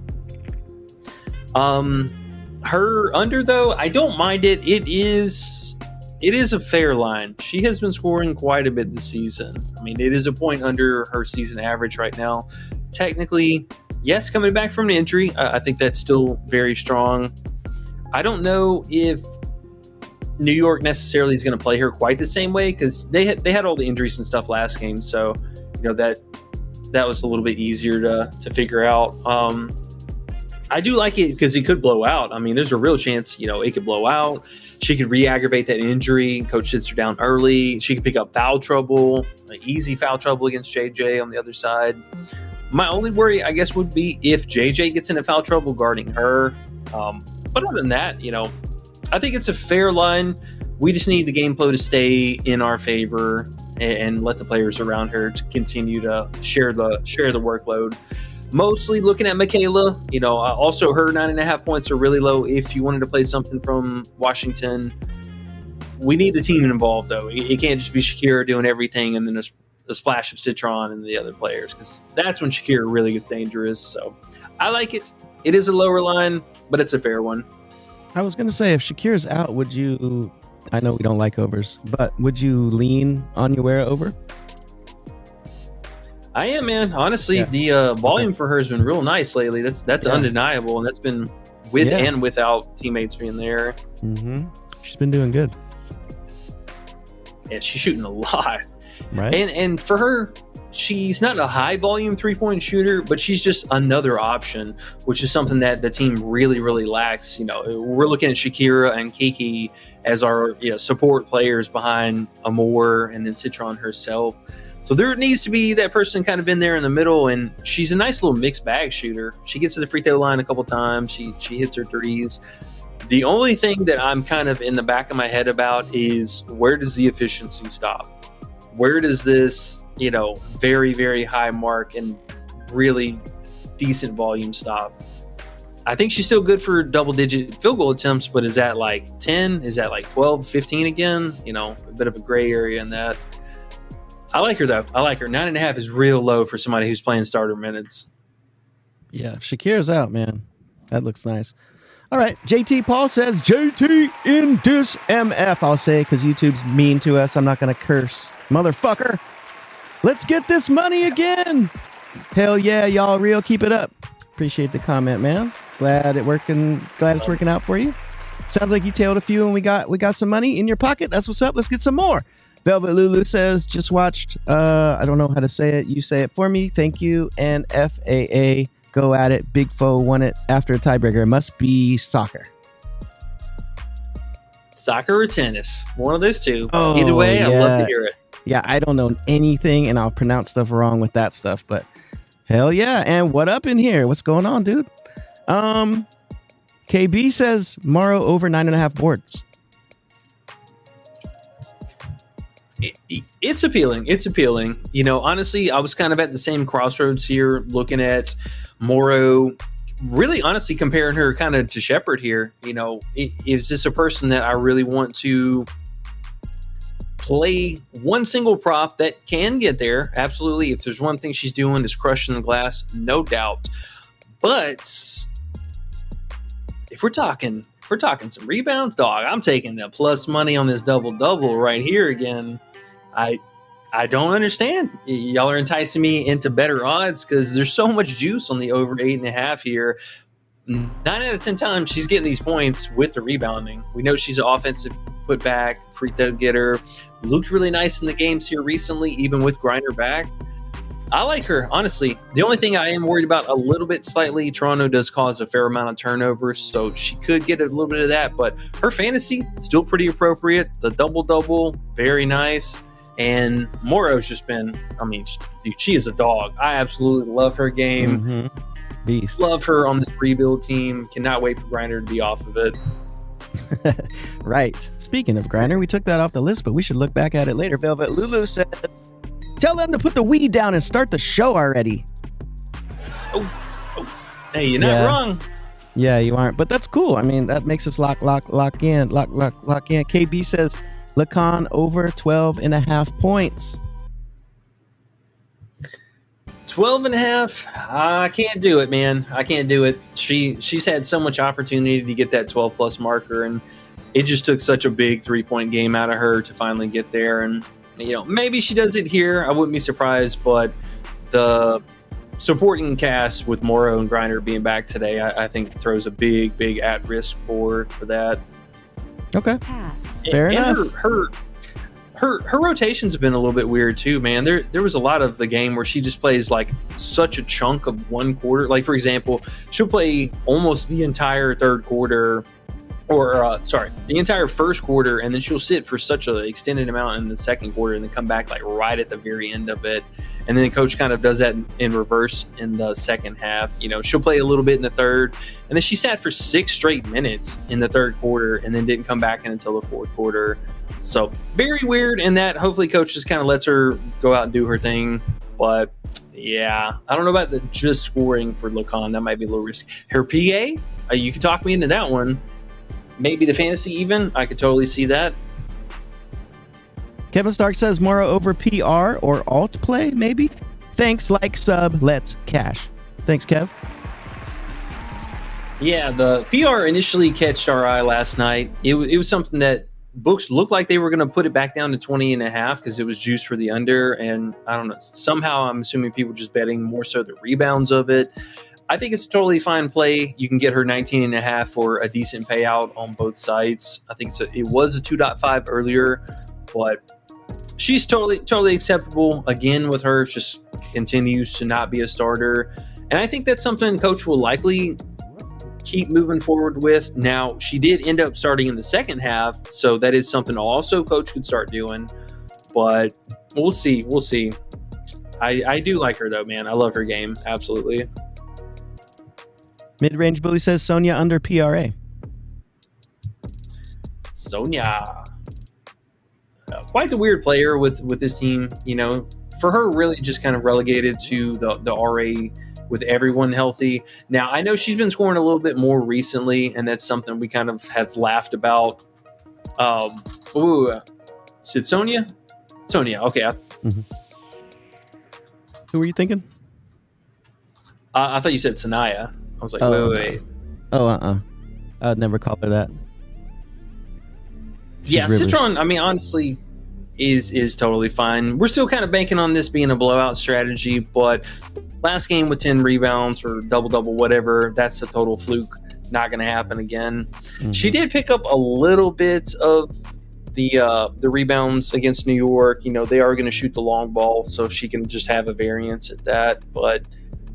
Her under, though, I don't mind it. It is a fair line. She has been scoring quite a bit this season. I mean, it is a point under her season average right now. Technically, yes, coming back from an injury, I think that's still very strong. I don't know if New York necessarily is going to play her quite the same way because they had all the injuries and stuff last game, so you know that was a little bit easier to figure out. I do like it because it could blow out. I mean, there's a real chance, it could blow out. She could re-aggravate that injury. Coach sits her down early. She could pick up foul trouble, easy foul trouble against JJ on the other side. My only worry, I guess, would be if JJ gets into foul trouble guarding her. But other than that, I think it's a fair line. We just need the game flow to stay in our favor and let the players around her to continue to share the workload. Mostly looking at Michaela, also her 9.5 points are really low. If you wanted to play something from Washington, we need the team involved though. It can't just be Shakira doing everything and then just a splash of citron in the other players, because that's when Shakira really gets dangerous. So I like it. It is a lower line, but it's a fair one. I was going to say, if Shakira's out, would you, I know we don't like overs, but would you lean Onuera over? I am, man. Honestly, the volume for her has been real nice lately. That's undeniable, and that's been with and without teammates being there. Mm-hmm. She's been doing good. Yeah, she's shooting a lot. Right. And for her, she's not a high volume 3-point shooter, but she's just another option, which is something that the team really, really lacks. You know, we're looking at Shakira and Kiki as our support players behind Amore and then Citron herself. So there needs to be that person kind of in there in the middle, and she's a nice little mixed bag shooter. She gets to the free throw line a couple times. She hits her threes. The only thing that I'm kind of in the back of my head about is, where does the efficiency stop? Where does this, very, very high mark and really decent volume stop? I think she's still good for double-digit field goal attempts, but is that like 10? Is that like 12, 15 again? A bit of a gray area in that. I like her, though. I like her. 9.5 is real low for somebody who's playing starter minutes. Yeah, if Shakira's out, man. That looks nice. All right, JT Paul says, JT in this MF. I'll say, because YouTube's mean to us. I'm not going to curse. Motherfucker. Let's get this money again. Hell yeah, y'all real. Keep it up. Appreciate the comment, man. Glad it's working out for you. Sounds like you tailed a few and we got some money in your pocket. That's what's up. Let's get some more. Velvet Lulu says, just watched, I don't know how to say it. You say it for me. Thank you. And FAA, go at it. Big Foe won it after a tiebreaker. It must be soccer. Soccer or tennis. One of those two. Oh, either way, I'd love to hear it. Yeah, I don't know anything, and I'll pronounce stuff wrong with that stuff, but hell yeah. And what up in here? What's going on, dude? KB says, Morrow over 9.5 boards. It's appealing. It's appealing. Honestly, I was kind of at the same crossroads here, looking at Morrow, really honestly comparing her kind of to Shepherd here. Is this a person that I really want to play one single prop that can get there? Absolutely. If there's one thing she's doing is crushing the glass, no doubt. But if we're talking some rebounds, dog, I'm taking the plus money on this double-double right here again. I don't understand. Y'all are enticing me into better odds because there's so much juice on the over 8.5 here. 9 out of 10 times she's getting these points with the rebounding. We know she's an offensive putback, free throw getter. Looked really nice in the games here recently, even with Griner back. I like her, honestly. The only thing I am worried about a little bit slightly, Toronto does cause a fair amount of turnovers, so she could get a little bit of that, but her fantasy, still pretty appropriate. The double-double, very nice. And Morrow's just been, dude, she is a dog. I absolutely love her game. Mm-hmm. Beast. Love her on this rebuild team. Cannot wait for Griner to be off of it. Right. Speaking of Griner, we took that off the list, but we should look back at it later. Velvet Lulu said, tell them to put the weed down and start the show already. Oh. Hey, you're not wrong. Yeah, you aren't. But that's cool. That makes us lock in. KB says, Lacan over 12.5 points. 12.5. I can't do it, man. I can't do it. She's had so much opportunity to get that 12 plus marker, and it just took such a big 3-point game out of her to finally get there. And maybe she does it here. I wouldn't be surprised, but the supporting cast with Morrow and Griner being back today, I think throws a big at risk for that. Okay. Pass. Fair enough. Her rotations have been a little bit weird too, man. There was a lot of the game where she just plays like such a chunk of one quarter. Like, for example, she'll play almost the entire third quarter, or the entire first quarter, and then she'll sit for such an extended amount in the second quarter and then come back like right at the very end of it. And then the coach kind of does that in reverse in the second half. She'll play a little bit in the third, and then she sat for 6 straight minutes in the third quarter and then didn't come back in until the fourth quarter. So very weird in that. Hopefully coach just kind of lets her go out and do her thing. But yeah, I don't know about the just scoring for Lacan. That might be a little risky. Her PA, you can talk me into that one. Maybe the fantasy even. I could totally see that. Kevin Stark says Morrow over PR or alt play, maybe. Thanks, like, sub, let's cash. Thanks, Kev. Yeah, the PR initially catched our eye last night. It was something that books looked like they were going to put it back down to 20.5 because it was juiced for the under. And I don't know, somehow I'm assuming people just betting more so the rebounds of it. I think it's a totally fine play. You can get her 19.5 for a decent payout on both sides. I think it was a 2.5 earlier, but she's totally acceptable. Again, with her, just continues to not be a starter. And I think that's something Coach will likely keep moving forward with. Now, she did end up starting in the second half, so that is something also Coach could start doing. But we'll see. I do like her, though, man. I love her game. Absolutely. Mid-range Bully says Sonia under PRA. Sonia. Quite the weird player with this team. You know, for her, really just kind of relegated to the RA with everyone healthy. Now, I know she's been scoring a little bit more recently, and that's something we kind of have laughed about. Is it Sonia? Sonia, okay. Who were you thinking? I thought you said Sanaya. I was like, wait. Oh, I'd never call her that. Yeah, Citron, I mean, honestly, is totally fine. We're still kind of banking on this being a blowout strategy, but last game with 10 rebounds or double-double, whatever, that's a total fluke. Not going to happen again. Mm-hmm. She did pick up a little bit of the rebounds against New York. You know, they are going to shoot the long ball, so she can just have a variance at that. But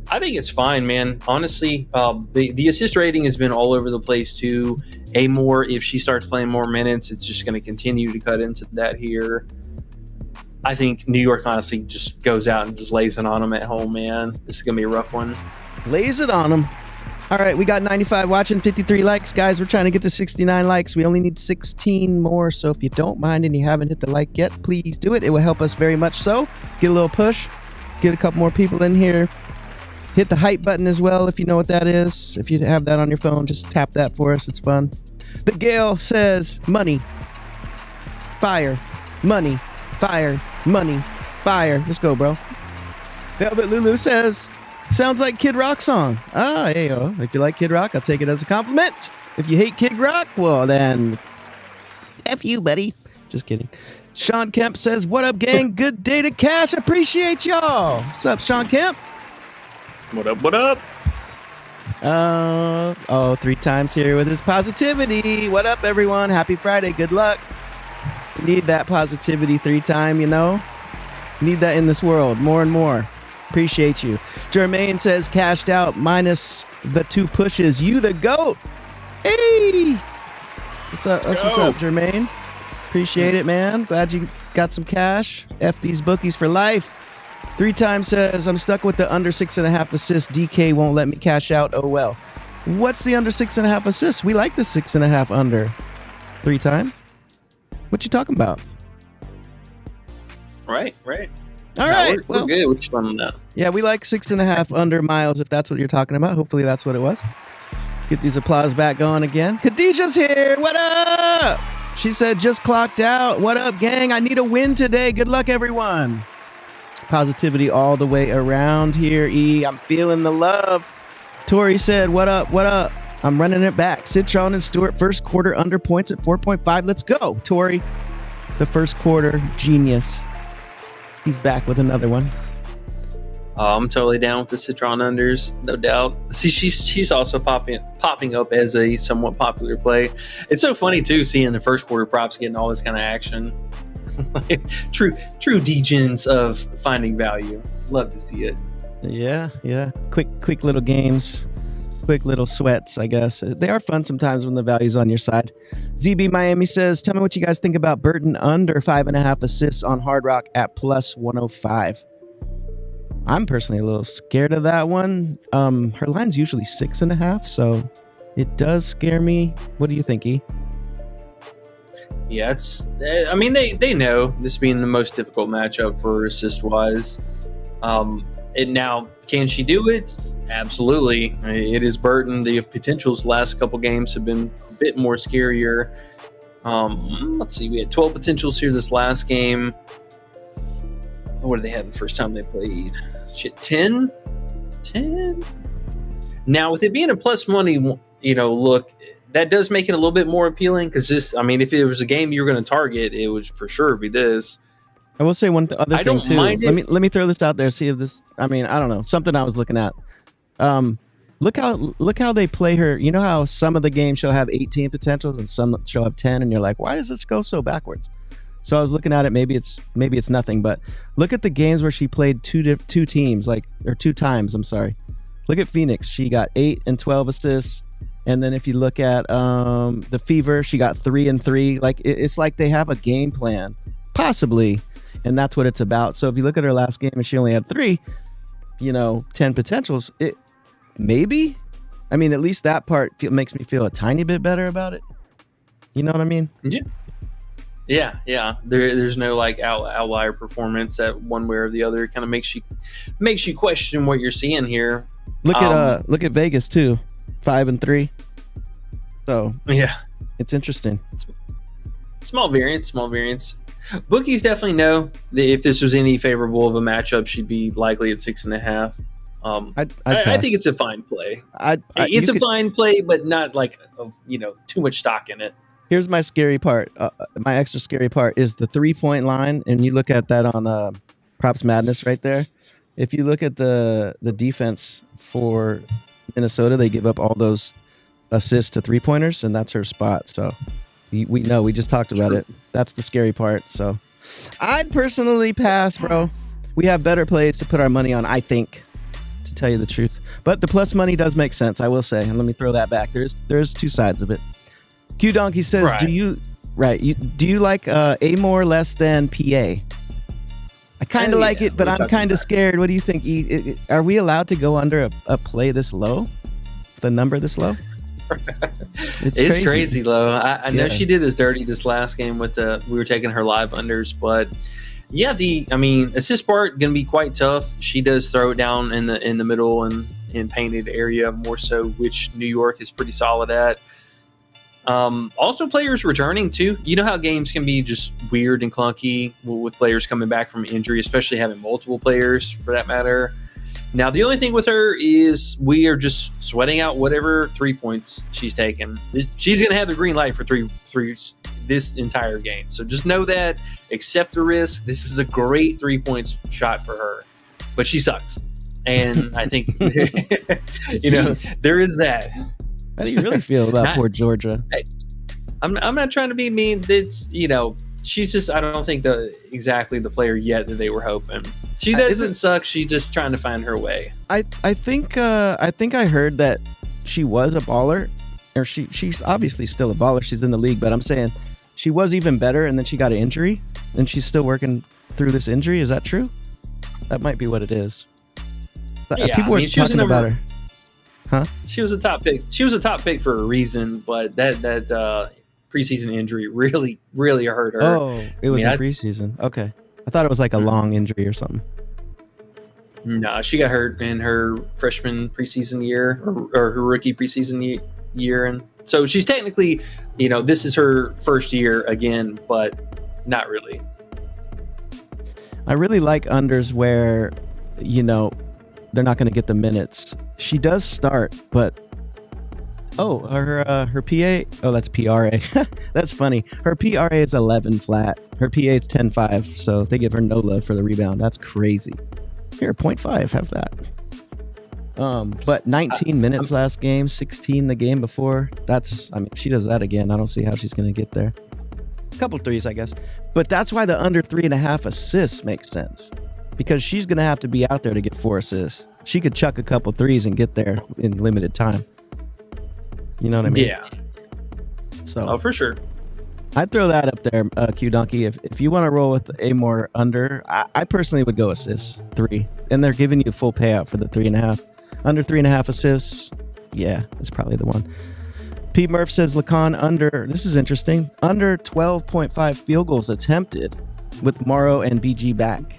I think it's fine, man. Honestly, the assist rating has been all over the place, too. If she starts playing more minutes, it's just going to continue to cut into that here. I think New York honestly just goes out and just lays it on them at home, man. This is going to be a rough one. Lays it on them. All right, we got 95 watching, 53 likes. Guys, we're trying to get to 69 likes. We only need 16 more, so if you don't mind and you haven't hit the like yet, please do it. It will help us very much so. Get a little push. Get a couple more people in here. Hit the hype button as well if you know what that is. If you have that on your phone, just tap that for us. It's fun. The Gale says, money, fire, money, fire, money, fire. Let's go, bro. Velvet Lulu says, sounds like Kid Rock song. Hey, yo. If you like Kid Rock, I'll take it as a compliment. If you hate Kid Rock, well, then F you, buddy. Just kidding. Sean Kemp says, what up, gang? Good day to cash. Appreciate y'all. What's up, Sean Kemp? What up? 3 times here with his positivity. What up, everyone? Happy Friday. Good luck. Need that positivity 3 times, you know? Need that in this world more and more. Appreciate you. Jermaine says cashed out minus the 2 pushes. You the GOAT. Hey. What's up, Jermaine? Appreciate it, man. Glad you got some cash. F these bookies for life. 3 times says, I'm stuck with the under 6.5 assists. DK won't let me cash out. Oh, well. What's the under 6.5 assists? We like the 6.5 under. 3 times? What you talking about? Right. All right. We're good. We're just on that. Yeah, we like 6.5 under miles, if that's what you're talking about. Hopefully that's what it was. Get these applause back going again. Khadijah's here. What up? She said, just clocked out. What up, gang? I need a win today. Good luck, everyone. Positivity all the way around here, E. I'm feeling the love. Tori said, what up? I'm running it back. Citron and Stewart, first quarter under points at 4.5. Let's go. Tori, the first quarter genius. He's back with another one. I'm totally down with the Citron unders, no doubt. See, she's also popping up as a somewhat popular play. It's so funny, too, seeing the first quarter props getting all this kind of action. true degens of finding value. Love to see it. Yeah. Quick little games, quick little sweats, I guess. They are fun sometimes when the value's on your side. ZB Miami says, tell me what you guys think about Burton under 5.5 assists on Hard Rock at plus 105. I'm personally a little scared of that one. Her line's usually 6.5, so it does scare me. What do you think, E? Yeah, they know this being the most difficult matchup for assist-wise. Now, can she do it? Absolutely. It is Burton. The potentials last couple games have been a bit more scarier. Let's see. We had 12 potentials here this last game. What did they have the first time they played? 10? 10? Now, with it being a plus money, look, that does make it a little bit more appealing because if it was a game you were going to target, it would for sure be this. I will say one other thing too. Mind it. Let me throw this out there. See if this. I don't know. Something I was looking at. Look how they play her. You know how some of the games she'll have 18 potentials and some she'll have 10, and you're like, why does this go so backwards? So I was looking at it. Maybe it's nothing, but look at the games where she played two teams, or 2 times. I'm sorry. Look at Phoenix. She got 8 and 12 assists. And then if you look at the Fever, she got 3 and 3. It's like they have a game plan, possibly, and that's what it's about. So if you look at her last game and she only had 3, 10 potentials, it maybe. At least that part makes me feel a tiny bit better about it. You know what I mean? Yeah. There's no outlier performance that one way or the other kind of makes you question what you're seeing here. Look at Vegas too. 5 and 3. So yeah, it's interesting. Small variance. Bookies definitely know that if this was any favorable of a matchup, she'd be likely at 6.5. I think it's a fine play. It's a fine play, but not too much stock in it. Here's my scary part. My extra scary part is the 3-point line, and you look at that on Props Madness right there. If you look at the defense for Minnesota, they give up all those assists to 3-pointers, and that's her spot. So we know, we just talked about it. That's the scary part. So I'd personally pass, bro. We have better plays to put our money on, I think, to tell you the truth. But the plus money does make sense, I will say. And let me throw that back. There's 2 sides of it. Q Donkey says, right. Do you like A more less than PA? I kind of like it, but I'm kind of scared. What do you think? Are we allowed to go under a play this low? The number this low? It's crazy low. I know she did us dirty this last game with we were taking her live unders, but yeah, assist part going to be quite tough. She does throw it down in the middle and in painted area more so, which New York is pretty solid at. Also players returning too. You know how games can be just weird and clunky with players coming back from injury, especially having multiple players for that matter. Now, the only thing with her is we are just sweating out whatever 3 points she's taken. She's going to have the green light for three this entire game. So just know that, accept the risk. This is a great 3 points shot for her, but she sucks. And I think, there is that. How do you really feel about poor Georgia? I'm not trying to be mean. It's, she's just, I don't think exactly the player yet that they were hoping. She doesn't suck. She's just trying to find her way. I think I heard that she was a baller, or she's obviously still a baller. She's in the league, but I'm saying she was even better, and then she got an injury, and she's still working through this injury. Is that true? That might be what it is. Yeah, people were talking about her. Huh? She was a top pick. She was a top pick for a reason, but that preseason injury really hurt her. Oh, it was in preseason. Okay, I thought it was like a long injury or something. No, she got hurt in her freshman preseason year or her rookie preseason year, and so she's technically, this is her first year again, but not really. I really like unders where, they're not going to get the minutes. She does start, but her PA. Oh, that's PRA. That's funny. Her PRA is 11 flat. Her PA is 10.5. So they give her no love for the rebound. That's crazy. Here, 0.5. Have that. But 19 minutes last game, 16 the game before. If she does that again, I don't see how she's going to get there. A couple threes, I guess. But that's why the under 3.5 assists makes sense. Because she's going to have to be out there to get 4 assists. She could chuck a couple threes and get there in limited time. You know what I mean? Yeah. So, for sure. I'd throw that up there, Q Donkey. If you want to roll with a more under, I personally would go assists 3. And they're giving you full payout for the 3.5. Under 3.5 assists, yeah, it's probably the one. Pete Murph says Lacan under, this is interesting, under 12.5 field goals attempted with Morrow and BG back.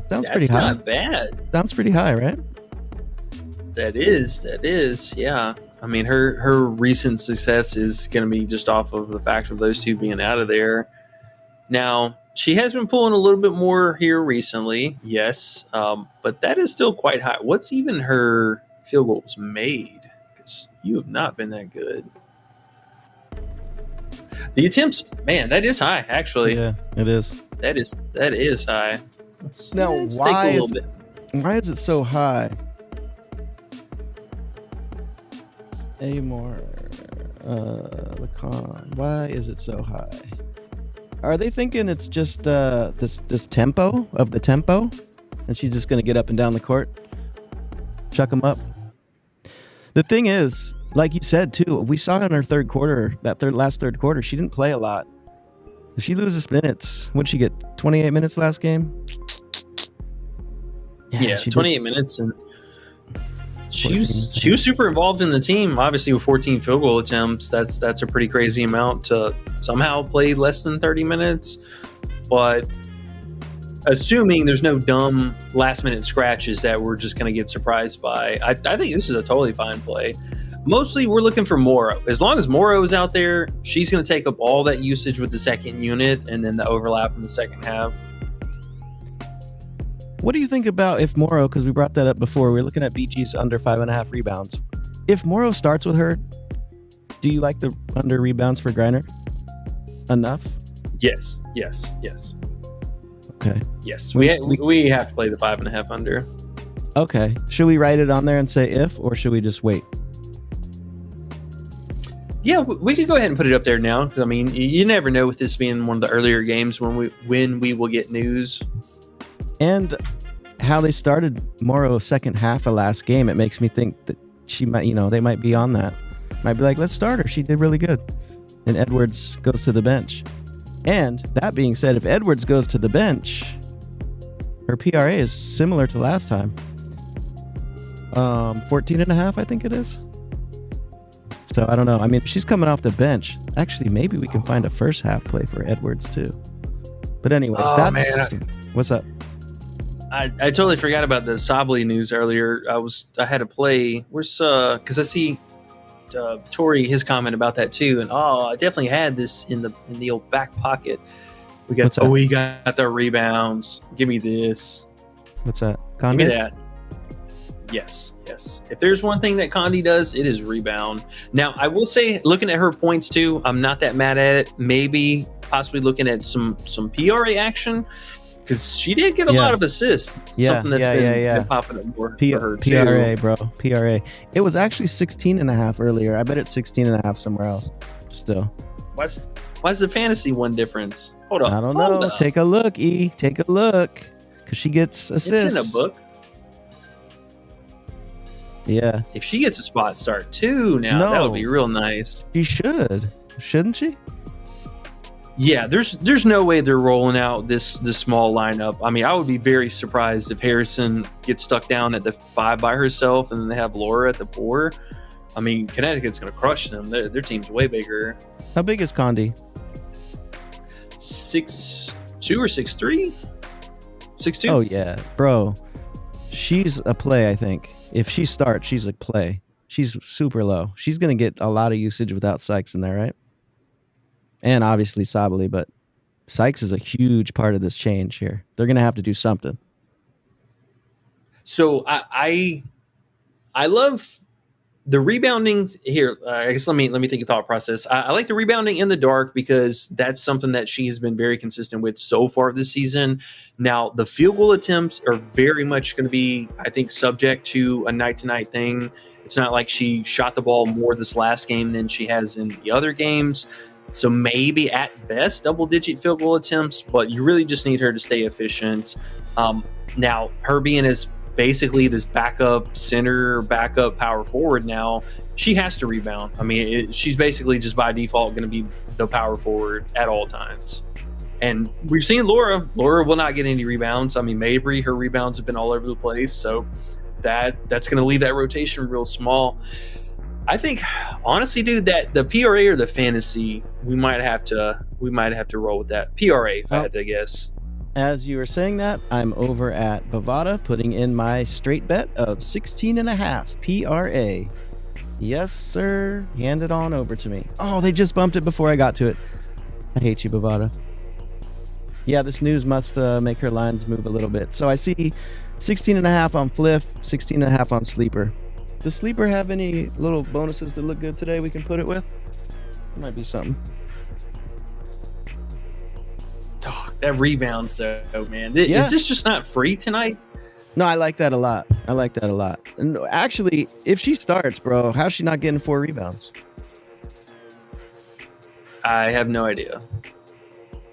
Sounds pretty high. That's not bad. Sounds pretty high, right? That is, yeah. I mean, her recent success is going to be just off of the fact of those two being out of there. Now, she has been pulling a little bit more here recently, yes, but that is still quite high. What's even her field goals made? Because you have not been that good. The attempts, man, that is high, actually. Yeah, it is. That is high. Let's Now, take why a little is bit. Why is it so high? Amor, Lacan. Why is it so high? Are they thinking it's just this tempo of the tempo, and she's just gonna get up and down the court, chuck them up? The thing is, like you said too, we saw in her third quarter, last third quarter, she didn't play a lot. If she loses minutes, what'd she get? 28 minutes last game. Yeah, she 28 did. minutes, and she was super involved in the team. Obviously, with 14 field goal attempts, that's a pretty crazy amount to somehow play less than 30 minutes. But assuming there's no dumb last minute scratches that we're just going to get surprised by, I think this is a totally fine play. Mostly, we're looking for Morrow. As long as Morrow is out there, she's going to take up all that usage with the second unit, and then the overlap in the second half. What do you think about if Morrow, because we brought that up before, we were looking at BG's under 5.5 rebounds. If Morrow starts with her, do you like the under rebounds for Griner? Enough? Yes. Okay. Yes. We have to play the 5.5 under. Okay. Should we write it on there and say if, or should we just wait? Yeah, we could go ahead and put it up there now. I mean, you never know with this being one of the earlier games when we will get news. And how they started Morrow's second half of last game, it makes me think that she might, they might be on that. Might be like, let's start her. She did really good. And Edwards goes to the bench. And that being said, if Edwards goes to the bench, her PRA is similar to last time. 14.5, I think it is. So I don't know. I mean, if she's coming off the bench, actually, maybe we can find a first half play for Edwards too. But anyways, what's up? I totally forgot about the Sably news earlier. I had a play. Where's because I see Tori, his comment about that too, and I definitely had this in the old back pocket. We got the rebounds. Give me this. What's that? Give me that. Yes. If there's one thing that Condi does, it is rebound. Now, I will say, looking at her points too, I'm not that mad at it. Maybe possibly looking at some PRA action, because she did get a lot of assists. Something that's been popping up more for her too. PRA, bro. PRA. It was actually 16.5 earlier. I bet it's 16.5 somewhere else. Still. Why's the fantasy one difference? Hold on. I don't know. Take a look, E. Take a look. Because she gets assists. It's in a book. Yeah. If she gets a spot start too now, that would be real nice. She should. Shouldn't she? Yeah, there's no way they're rolling out this small lineup. I mean, I would be very surprised if Harrison gets stuck down at the 5 by herself and then they have Laura at the 4. I mean, Connecticut's going to crush them. Their team's way bigger. How big is Condi? 6'2" or 6'3"? 6'2". Oh, yeah. Bro, she's a play, I think. If she starts, she's a play. She's super low. She's going to get a lot of usage without Sykes in there, right? And obviously Sably, but Sykes is a huge part of this change here. They're going to have to do something. So I love the rebounding here. I guess let me think the thought process. I like the rebounding in the dark because that's something that she has been very consistent with so far this season. Now, the field goal attempts are very much going to be, I think, subject to a night-to-night thing. It's not like she shot the ball more this last game than she has in the other games. So maybe at best double-digit field goal attempts, but you really just need her to stay efficient. Now, her being as basically this backup center, backup power forward now, she has to rebound. I mean, she's basically just by default going to be the power forward at all times. And we've seen Laura. Laura will not get any rebounds. I mean, Mabry, her rebounds have been all over the place. So that's going to leave that rotation real small. I think, honestly, dude, that the PRA or the fantasy, we might have to roll with that. PRA, if I had to guess. As you were saying that, I'm over at Bovada putting in my straight bet of 16.5 PRA. Yes, sir. Hand it on over to me. Oh, they just bumped it before I got to it. I hate you, Bovada. Yeah, this news must make her lines move a little bit. So I see 16.5 on Fliff, 16.5 on Sleeper. Does Sleeper have any little bonuses that look good today we can put it with? Might be something. Oh, that rebounds, though, man. Is this just not free tonight? No, I like that a lot. And actually, if she starts, bro, how's she not getting 4 rebounds? I have no idea.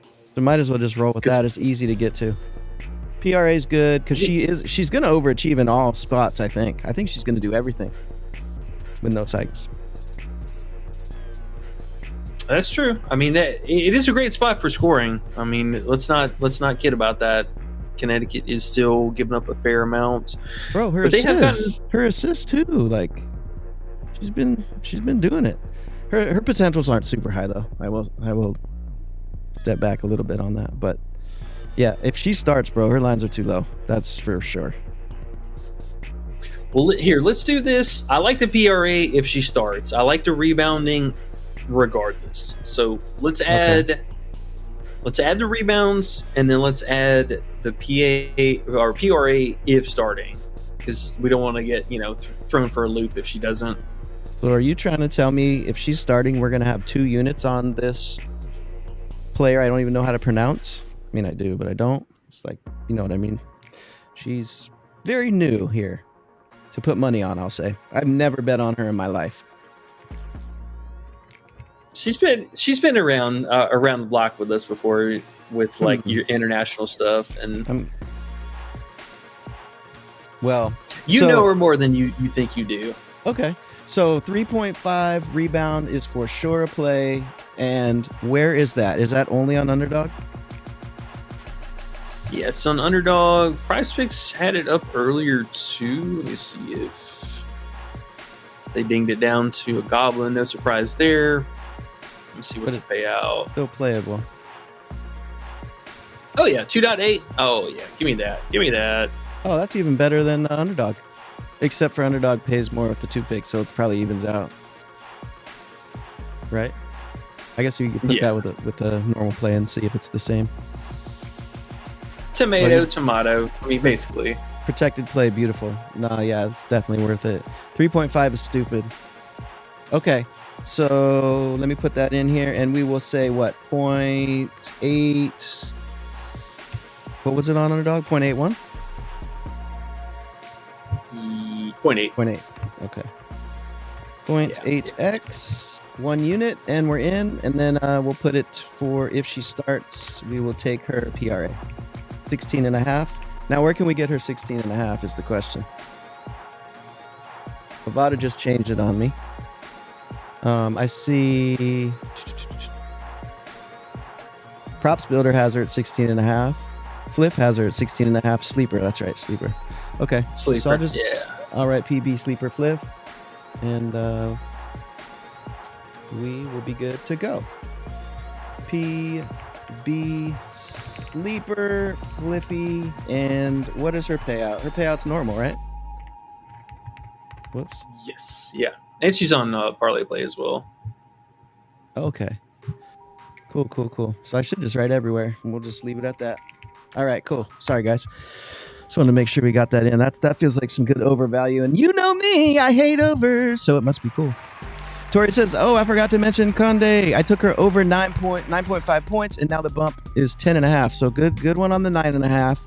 So might as well just roll with that. It's easy to get to. PRA is good because she's going to overachieve in all spots, I think. I think she's going to do everything with no psychs. That's true. I mean, it is a great spot for scoring. I mean, let's not kid about that. Connecticut is still giving up a fair amount. Bro, her assist too. Like she's been doing it. Her potentials aren't super high though. I will step back a little bit on that. But yeah, if she starts, bro, her lines are too low. That's for sure. Well, here, let's do this. I like the PRA if she starts. I like the rebounding regardless. So let's add the rebounds, and then let's add the PA or PRA if starting, because we don't want to get thrown for a loop if she doesn't. So are you trying to tell me if she's starting, we're gonna have 2 units on this player I don't even know how to pronounce? I mean, I do, but I don't. It's like, you know what I mean? She's very new here to put money on, I'll say. I've never bet on her in my life. She's been around the block with us before with like your international stuff, and well, you know her more than you think you do. Okay, so 3.5 rebound is for sure a play, and where is that? Is that only on Underdog? Yeah, it's on Underdog. Prizepicks had it up earlier too. Let me see if they dinged it down to a goblin. No surprise there. Let me see what's the payout. Still playable. Oh yeah, 2.8. Oh yeah, give me that. Oh, that's even better than Underdog. Except for Underdog pays more with the 2 picks, so it's probably evens out. Right? I guess you could put that with a normal play and see if it's the same. Tomato. I mean, basically. Protected play, beautiful. No, yeah, it's definitely worth it. 3.5 is stupid. Okay, so let me put that in here, and we will say what? 0.8. What was it on Underdog? 0.81? 0.8. 0.8. Okay. 0.8x, 1 unit, and we're in. And then we'll put it for if she starts, we will take her PRA. 16.5. Now, where can we get her 16.5 is the question. Bovada just changed it on me. I see Props Builder has her at 16.5. Fliff has her at 16.5. Sleeper, that's right, Sleeper. Okay, Sleeper. So I'll just all right, PB Sleeper Fliff, and we will be good to go. PB Sleeper Fliffy, and what is her payout? Her payout's normal, right? Whoops. Yes. Yeah. And she's on Parlay Play as well. Okay. Cool. So I should just write everywhere, and we'll just leave it at that. All right, cool. Sorry, guys. Just wanted to make sure we got that in. That feels like some good overvalue, and you know me, I hate overs, so it must be cool. Tori says, "Oh, I forgot to mention Conde. I took her over 9.5 points, and now the bump is 10.5. So good one on the 9.5.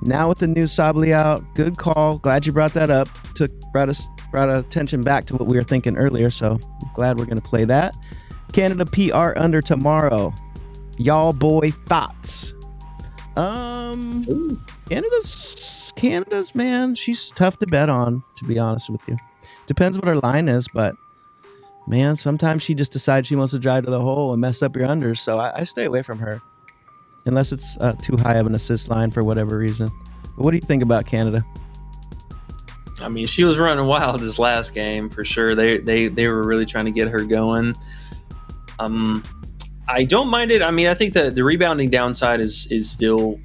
Now with the new Sably out, good call. Glad you brought that up. Brought attention back to what we were thinking earlier. So I'm glad we're gonna play that. Canada PR under tomorrow. Y'all boy thoughts? Canada's man. She's tough to bet on, to be honest with you. Depends what her line is, but. Man, sometimes she just decides she wants to drive to the hole and mess up your unders, so I stay away from her. Unless it's too high of an assist line for whatever reason. But what do you think about Canada? I mean, she was running wild this last game, for sure. They were really trying to get her going. I don't mind it. I mean, I think the rebounding downside is still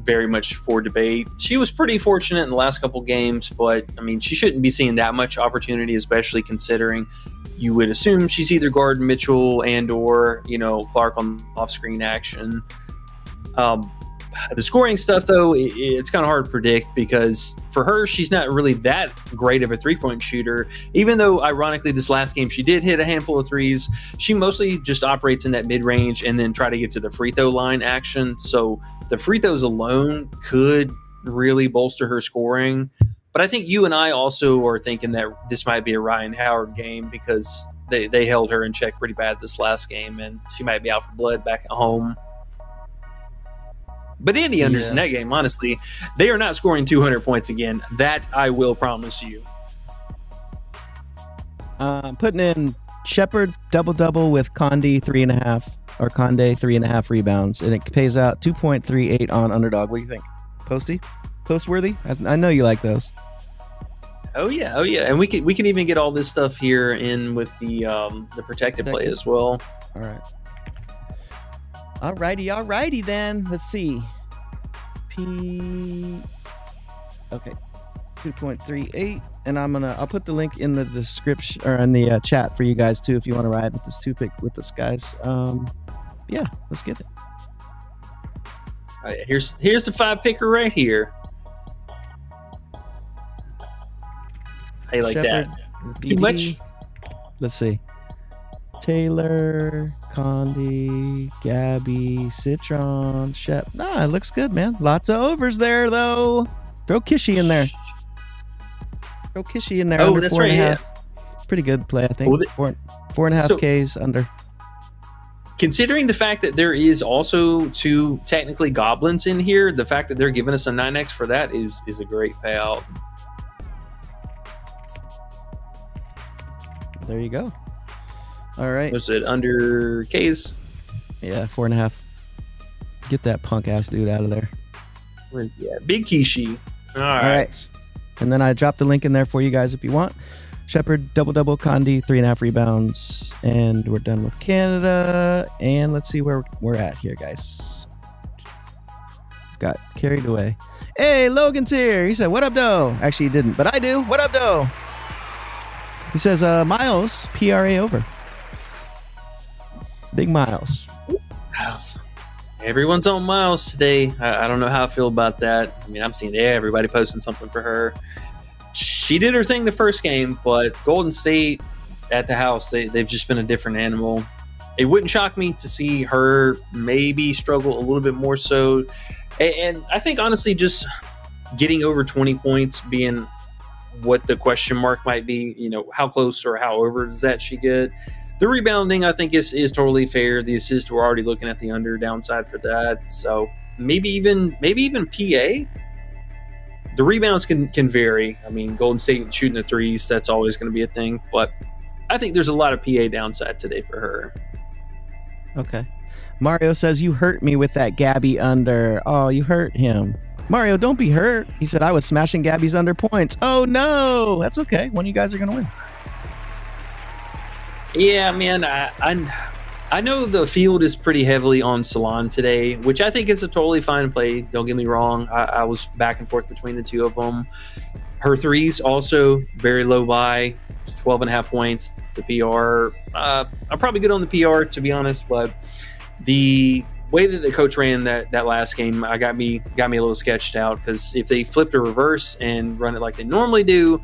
very much for debate. She was pretty fortunate in the last couple games, but I mean, she shouldn't be seeing that much opportunity, especially considering you would assume she's either guarding Mitchell and or, Clark on off-screen action. The scoring stuff, though, it's kind of hard to predict because for her, she's not really that great of a three-point shooter. Even though, ironically, this last game she did hit a handful of threes, she mostly just operates in that mid-range and then try to get to the free throw line action. So the free throws alone could really bolster her scoring. But I think you and I also are thinking that this might be a Ryan Howard game because they held her in check pretty bad this last game, and she might be out for blood back at home. But any unders in that game, honestly, they are not scoring 200 points again. That I will promise you. Putting in Shepherd double-double with Conde 3.5 rebounds, and it pays out 2.38 on Underdog. What do you think? Post-worthy? I know you like those. Oh yeah, and we can even get all this stuff here in with the protected play as well. All right. Alrighty then. Let's see. Okay. 2.38, and I'll put the link in the description or in the chat for you guys too if you want to ride with this two-pick with this guys. Yeah, let's get it. All right, here's the 5-picker right here. How you like Shepherd, that? Too much? Let's see. Taylor, Conde, Gabby, Citron, Shep. Nah, it looks good, man. Lots of overs there, though. Throw Kishy in there. Oh, that's right. Yeah. It's pretty good play, I think. Well, 4.5 Ks under. Considering the fact that there is also 2 technically goblins in here, the fact that they're giving us a 9x for that is a great payout. There you go. All right. Was it under K's? Yeah, 4.5. Get that punk ass dude out of there. Yeah, Big Kishi. All right. And then I dropped the link in there for you guys if you want. Shepherd, double-double, Conde, 3.5 rebounds. And we're done with Canada. And let's see where we're at here, guys. Got carried away. Hey, Logan's here. He said, what up, doe? Actually, he didn't, but I do. What up, doe? He says, Miles, PRA over. Big Miles. Everyone's on Miles today. I don't know how I feel about that. I mean, I'm seeing everybody posting something for her. She did her thing the first game, but Golden State at the house, they've just been a different animal. It wouldn't shock me to see her maybe struggle a little bit more so. And I think, honestly, just getting over 20 points being what the question mark might be, how close or how over does that she get? The rebounding, I think, is totally fair. The assist, we're already looking at the under downside for that. So maybe even PA. The rebounds can vary. I mean, Golden State shooting the threes, that's always going to be a thing. But I think there's a lot of PA downside today for her. Okay. Mario says, you hurt me with that Gabby under. Oh, you hurt him. Mario, don't be hurt. He said, I was smashing Gabby's under points. Oh, no. That's okay. One of you guys are going to win. Yeah, man, I know the field is pretty heavily on Salon today, which I think is a totally fine play. Don't get me wrong. I was back and forth between the two of them. Her threes also very low by 12.5 points. The PR, I'm probably good on the PR, to be honest, but the way that the coach ran that last game got me a little sketched out, because if they flipped a reverse and run it like they normally do,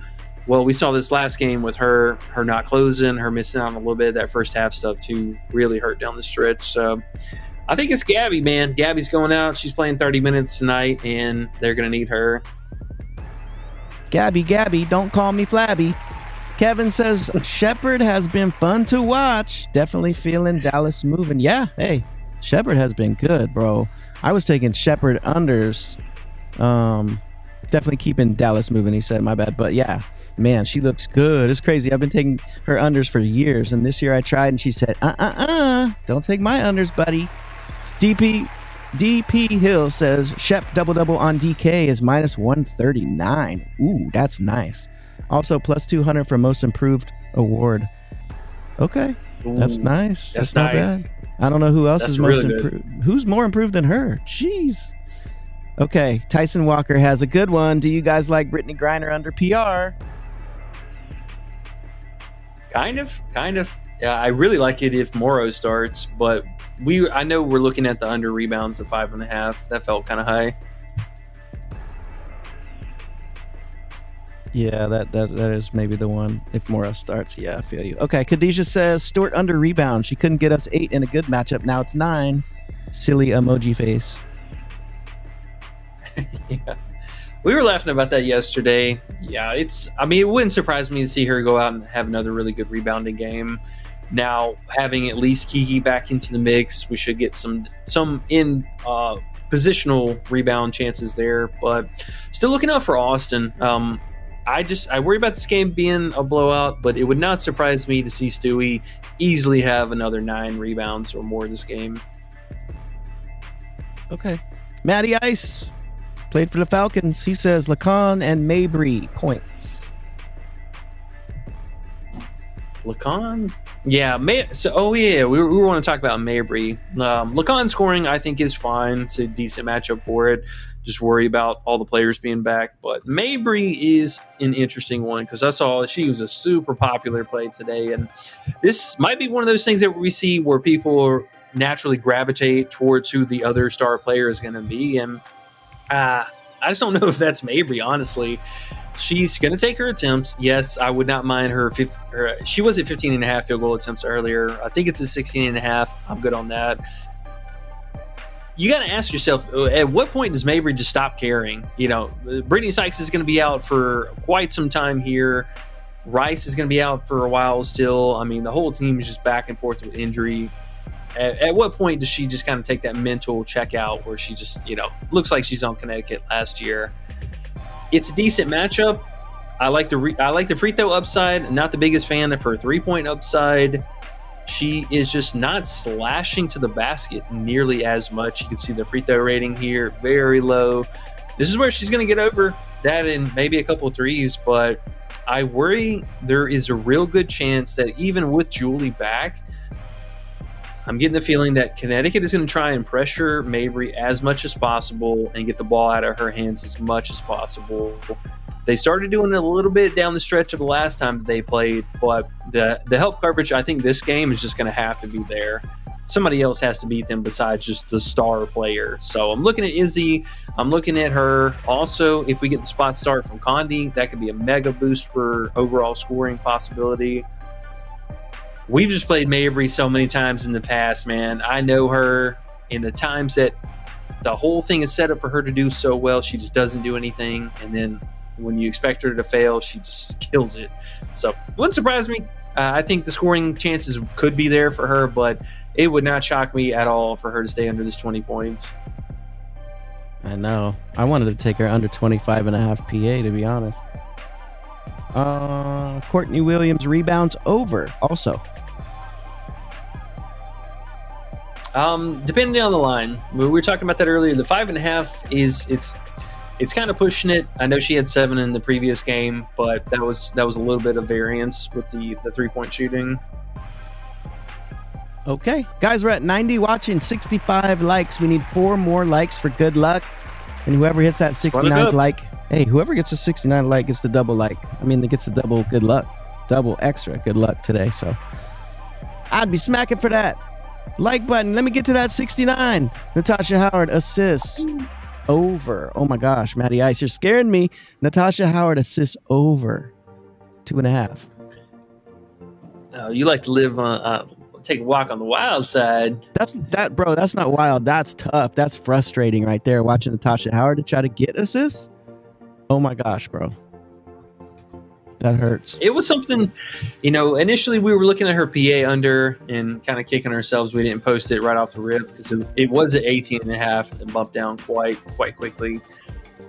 well, we saw this last game with her not closing, her missing out on a little bit of that first half stuff too, really hurt down the stretch. So I think it's Gabby, man. Gabby's going out. She's playing 30 minutes tonight, and they're going to need her. Gabby, don't call me flabby. Kevin says, Shepherd has been fun to watch. Definitely feeling Dallas moving. Yeah, hey, Shepherd has been good, bro. I was taking Shepherd unders. Definitely keeping Dallas moving, he said, my bad. But yeah, man, she looks good. It's crazy. I've been taking her unders for years, and this year I tried, and she said, don't take my unders, buddy. DP Hill says, Shep double-double on DK is minus 139. Ooh, that's nice. Also, plus 200 for most improved award. Okay, that's nice. That's not nice. bad. I don't know who else is most really improved. Who's more improved than her? Jeez. Okay, Tyson Walker has a good one. Do you guys like Brittany Griner under PR? Kind of. Yeah, I really like it if Morrow starts, but I know we're looking at the under rebounds, the 5.5. That felt kind of high. Yeah, that is maybe the one. If Morrow starts, yeah, I feel you. Okay, Khadijah says Stewart under rebound. She couldn't get us 8 in a good matchup. Now it's 9. Silly emoji face. Yeah. We were laughing about that yesterday. Yeah, it wouldn't surprise me to see her go out and have another really good rebounding game. Now, having at least Kiki back into the mix, we should get some in positional rebound chances there. But still looking out for Austin. I worry about this game being a blowout, but it would not surprise me to see Stewie easily have another 9 rebounds or more this game. Okay. Matty Ice played for the Falcons. He says Lacan and Mabry points. Lacan? Yeah. We want to talk about Mabry. Lacan scoring, I think, is fine. It's a decent matchup for it. Just worry about all the players being back. But Mabry is an interesting one because I saw she was a super popular play today. And this might be one of those things that we see where people naturally gravitate towards who the other star player is going to be. And I just don't know if that's Mabry, honestly. She's going to take her attempts. Yes, I would not mind her. She was at 15.5 field goal attempts earlier. I think it's a 16.5. I'm good on that. You got to ask yourself, at what point does Mabry just stop caring? Brittany Sykes is going to be out for quite some time here. Rice is going to be out for a while still. I mean, the whole team is just back and forth with injury. At what point does she just kind of take that mental checkout where she just, looks like she's on Connecticut last year? It's a decent matchup. I like the free throw upside. Not the biggest fan of her 3-point upside. She is just not slashing to the basket nearly as much. You can see the free throw rating here, very low. This is where she's going to get over that and maybe a couple threes, but I worry there is a real good chance that even with Julie back, I'm getting the feeling that Connecticut is going to try and pressure Mabry as much as possible and get the ball out of her hands as much as possible. They started doing it a little bit down the stretch of the last time they played, but the help coverage, I think this game is just going to have to be there. Somebody else has to beat them besides just the star player. So I'm looking at Izzy. I'm looking at her. Also, if we get the spot start from Condi, that could be a mega boost for overall scoring possibility. We've just played Mabry so many times in the past, man. I know her in the times that the whole thing is set up for her to do so well. She just doesn't do anything. And then when you expect her to fail, she just kills it. So it wouldn't surprise me. I think the scoring chances could be there for her, but it would not shock me at all for her to stay under this 20 points. I know. I wanted to take her under 25.5 PA, to be honest. Courtney Williams rebounds over also. Depending on the line, we were talking about that earlier. The 5.5 it's kind of pushing it. I know she had 7 in the previous game, but that was a little bit of variance with the 3-point shooting. Okay, guys, we're at 90 watching, 65 likes. We need 4 more likes for good luck, and whoever hits that 69th like, hey, whoever gets a 69 like gets the double like. I mean, it gets the double good luck, double extra good luck today. So I'd be smacking for that like button. Let me get to that 69. Natasha Howard assists over. Oh my gosh, Matty Ice, you're scaring me. Natasha Howard assists over 2.5. You like to live on, take a walk on the wild side. Bro, that's not wild. That's tough. That's frustrating right there. Watching Natasha Howard to try to get assists. Oh my gosh, bro. That hurts. It was something, initially we were looking at her PA under and kind of kicking ourselves. We didn't post it right off the rip because it was at 18.5 and bumped down quite quickly.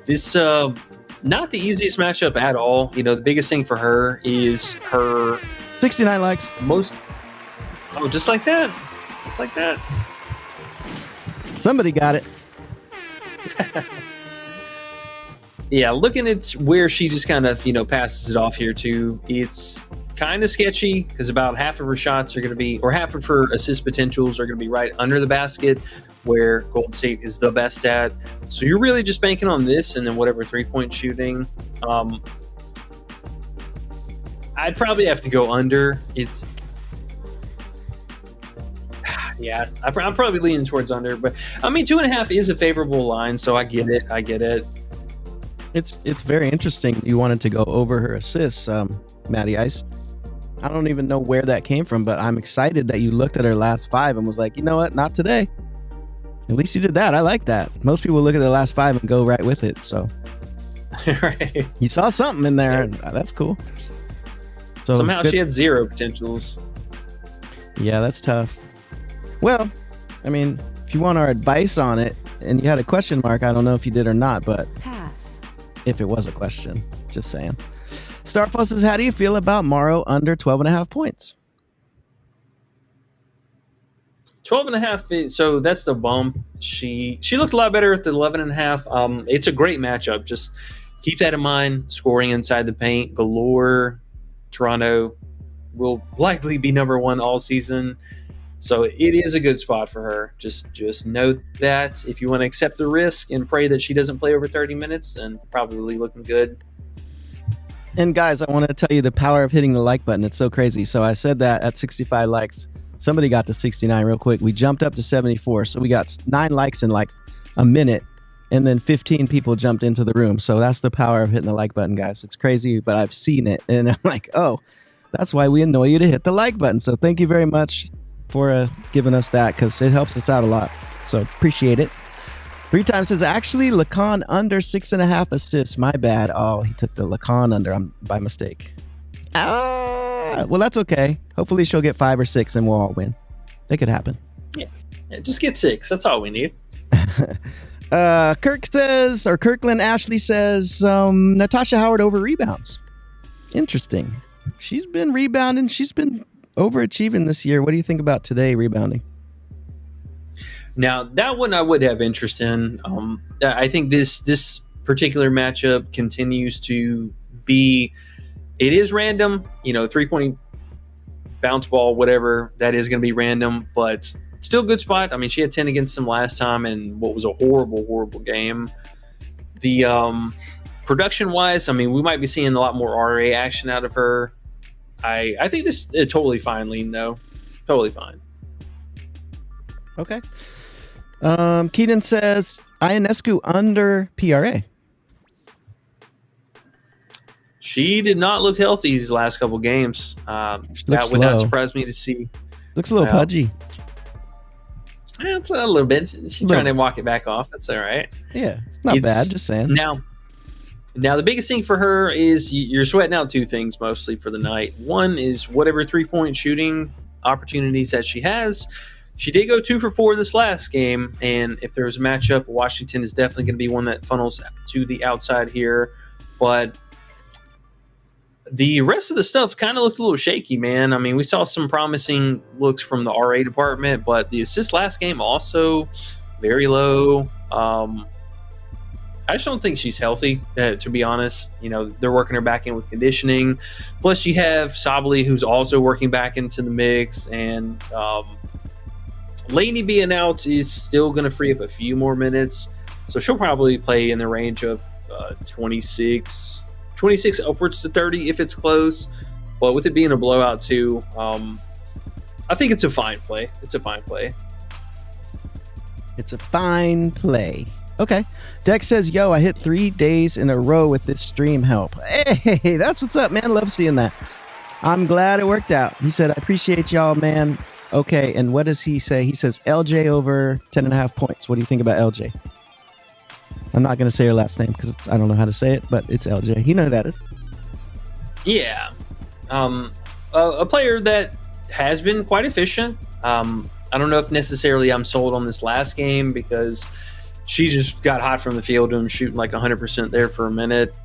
This, not the easiest matchup at all. The biggest thing for her is her 69 likes. Just like that. Just like that. Somebody got it. Yeah, looking at where she just kind of, passes it off here too. It's kind of sketchy because about half of her shots are going to be, or half of her assist potentials are going to be right under the basket, where Golden State is the best at. So you're really just banking on this and then whatever 3-point shooting. I'd probably have to go under. Yeah, I'm probably leaning towards under, but I mean 2.5 is a favorable line, so I get it. It's very interesting you wanted to go over her assists, Matty Ice. I don't even know where that came from, but I'm excited that you looked at her last 5 and was like, you know what, not today. At least you did that. I like that. Most people look at the last 5 and go right with it. So Right. You saw something in there. Yeah. That's cool. So somehow she had 0 potentials. Yeah, that's tough. Well, I mean, if you want our advice on it and you had a question mark, I don't know if you did or not, but pass. If it was a question, just saying. Starfall says, how do you feel about Morrow under 12.5 points? 12.5. So that's the bump. She looked a lot better at the 11.5. It's a great matchup. Just keep that in mind. Scoring inside the paint galore. Toronto will likely be number 1 all season. So it is a good spot for her. Just note that if you want to accept the risk and pray that she doesn't play over 30 minutes, then probably looking good. And guys, I want to tell you the power of hitting the like button. It's so crazy. So I said that at 65 likes. Somebody got to 69 real quick. We jumped up to 74. So we got 9 likes in like a minute. And then 15 people jumped into the room. So that's the power of hitting the like button, guys. It's crazy, but I've seen it. And I'm like, oh, that's why we annoy you to hit the like button. So thank you very much for giving us that, because it helps us out a lot. So appreciate it. 3 times says, actually, Lacan under 6.5 assists. My bad. Oh, he took the Lacan under by mistake. Well, that's okay. Hopefully she'll get 5 or 6 and we'll all win. That could happen. Yeah, just get 6. That's all we need. Kirkland Ashley says, Natasha Howard over rebounds. Interesting. She's been rebounding. She's been overachieving this year. What do you think about today rebounding? Now, that one I would have interest in. I think this particular matchup continues to be, it is random, 3-point bounce ball, whatever, that is going to be random, but still good spot. I mean, she had 10 against them last time in what was a horrible game. The production-wise, I mean, we might be seeing a lot more RA action out of her. I think this is totally fine, Lean, though. Totally fine. Okay. Keaton says, Ionescu under PRA. She did not look healthy these last couple games. That would not surprise me to see. Looks a little pudgy. It's a little bit. She's trying to walk it back off. That's all right. Yeah, it's not bad. Just saying. Now, the biggest thing for her is you're sweating out 2 things mostly for the night. One is whatever 3-point shooting opportunities that she has. She did go 2 for 4 this last game, and if there's a matchup, Washington is definitely going to be one that funnels to the outside here. But the rest of the stuff kind of looked a little shaky, man. I mean, we saw some promising looks from the RA department, but the assist last game also very low. I just don't think she's healthy, to be honest. They're working her back in with conditioning. Plus, you have Sabali, who's also working back into the mix. And Laney being out is still going to free up a few more minutes. So she'll probably play in the range of 26 upwards to 30 if it's close. But with it being a blowout, too, I think it's a fine play. It's a fine play. It's a fine play. Okay. Dex says, yo, I hit 3 days in a row with this stream help. Hey, that's what's up, man. Love seeing that. I'm glad it worked out. He said, I appreciate y'all, man. Okay, and what does he say? He says, LJ over 10.5 points. What do you think about LJ? I'm not going to say her last name because I don't know how to say it, but it's LJ. You know who that is. Yeah. A player that has been quite efficient. I don't know if necessarily I'm sold on this last game because she just got hot from the field and shooting like 100% there for a minute.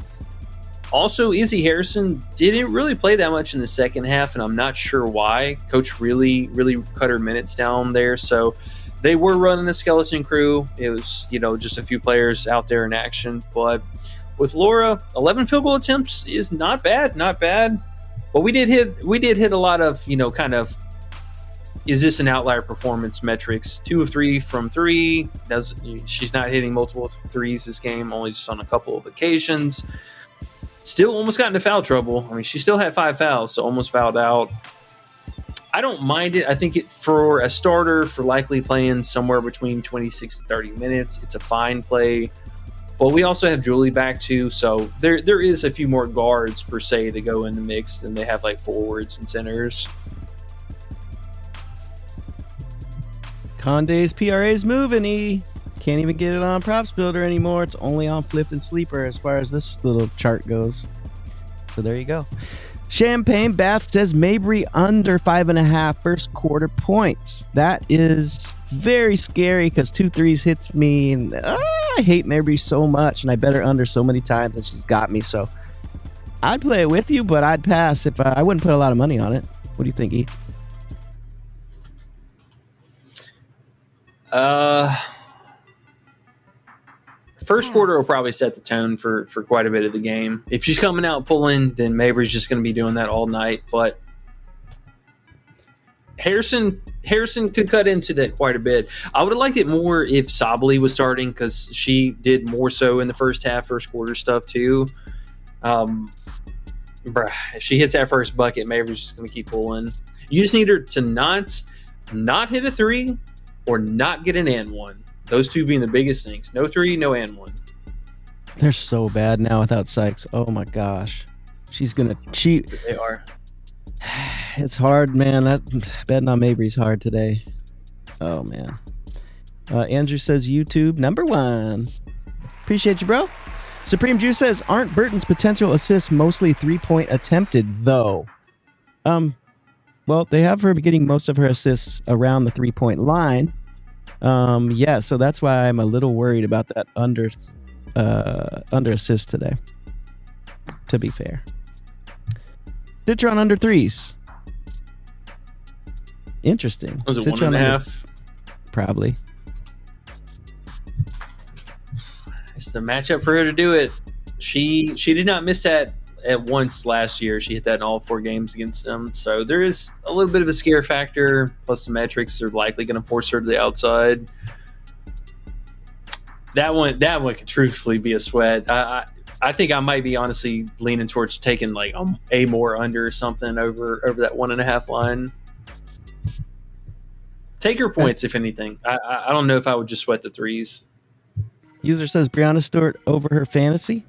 Also, Izzy Harrison didn't really play that much in the second half, and I'm not sure why. Coach really cut her minutes down there. So they were running the skeleton crew. It was, just a few players out there in action. But with Laura, 11 field goal attempts is not bad. But we did hit a lot of, kind of, is this an outlier performance metrics? 2 of 3 from 3. She's not hitting multiple threes this game, only just on a couple of occasions. Still almost got into foul trouble. I mean, she still had 5 fouls, so almost fouled out. I don't mind it. I think for a starter, for likely playing somewhere between 26 to 30 minutes, it's a fine play. But we also have Julie back too, so there is a few more guards per se to go in the mix than they have like forwards and centers. Conde's PRA's moving. He can't even get it on Props Builder anymore. It's only on Flip and Sleeper as far as this little chart goes. So there you go. Champagne Bath says Mabry under 5.5 first quarter points. That is very scary because 2 threes hits me, and I hate Mabry so much, and I bet her under so many times, and she's got me. So I'd play it with you, but I'd pass if I wouldn't put a lot of money on it. What do you think, E? First quarter will probably set the tone for quite a bit of the game. If she's coming out pulling, then Mabry's just going to be doing that all night. But Harrison could cut into that quite a bit. I would have liked it more if Sabali was starting because she did more so in the first quarter stuff too. If she hits that first bucket, Mabry's just going to keep pulling. You just need her to not hit a 3 or not get an and 1. Those two being the biggest things. No 3, no and 1. They're so bad now without Sykes. Oh my gosh. She's going to cheat. They are. It's hard, man. That betting on Mabry's hard today. Oh, man. Andrew says YouTube #1. Appreciate you, bro. Supreme Juice says, aren't Burton's potential assists mostly 3-point attempted, though? Well, they have her getting most of her assists around the 3-point line. Yeah, so that's why I'm a little worried about that under assist today, to be fair. Citron under 3s. Interesting. Was it Citron 1.5? Probably. It's the matchup for her to do it. She did not miss that at once last year. She hit that in all 4 games against them. So there is a little bit of a scare factor. Plus the metrics are likely going to force her to the outside. That one could truthfully be a sweat. I think I might be honestly leaning towards taking like a more under or something over that 1.5 line. Take her points if anything. I don't know if I would just sweat the 3s. User says Brianna Stewart over her fantasy.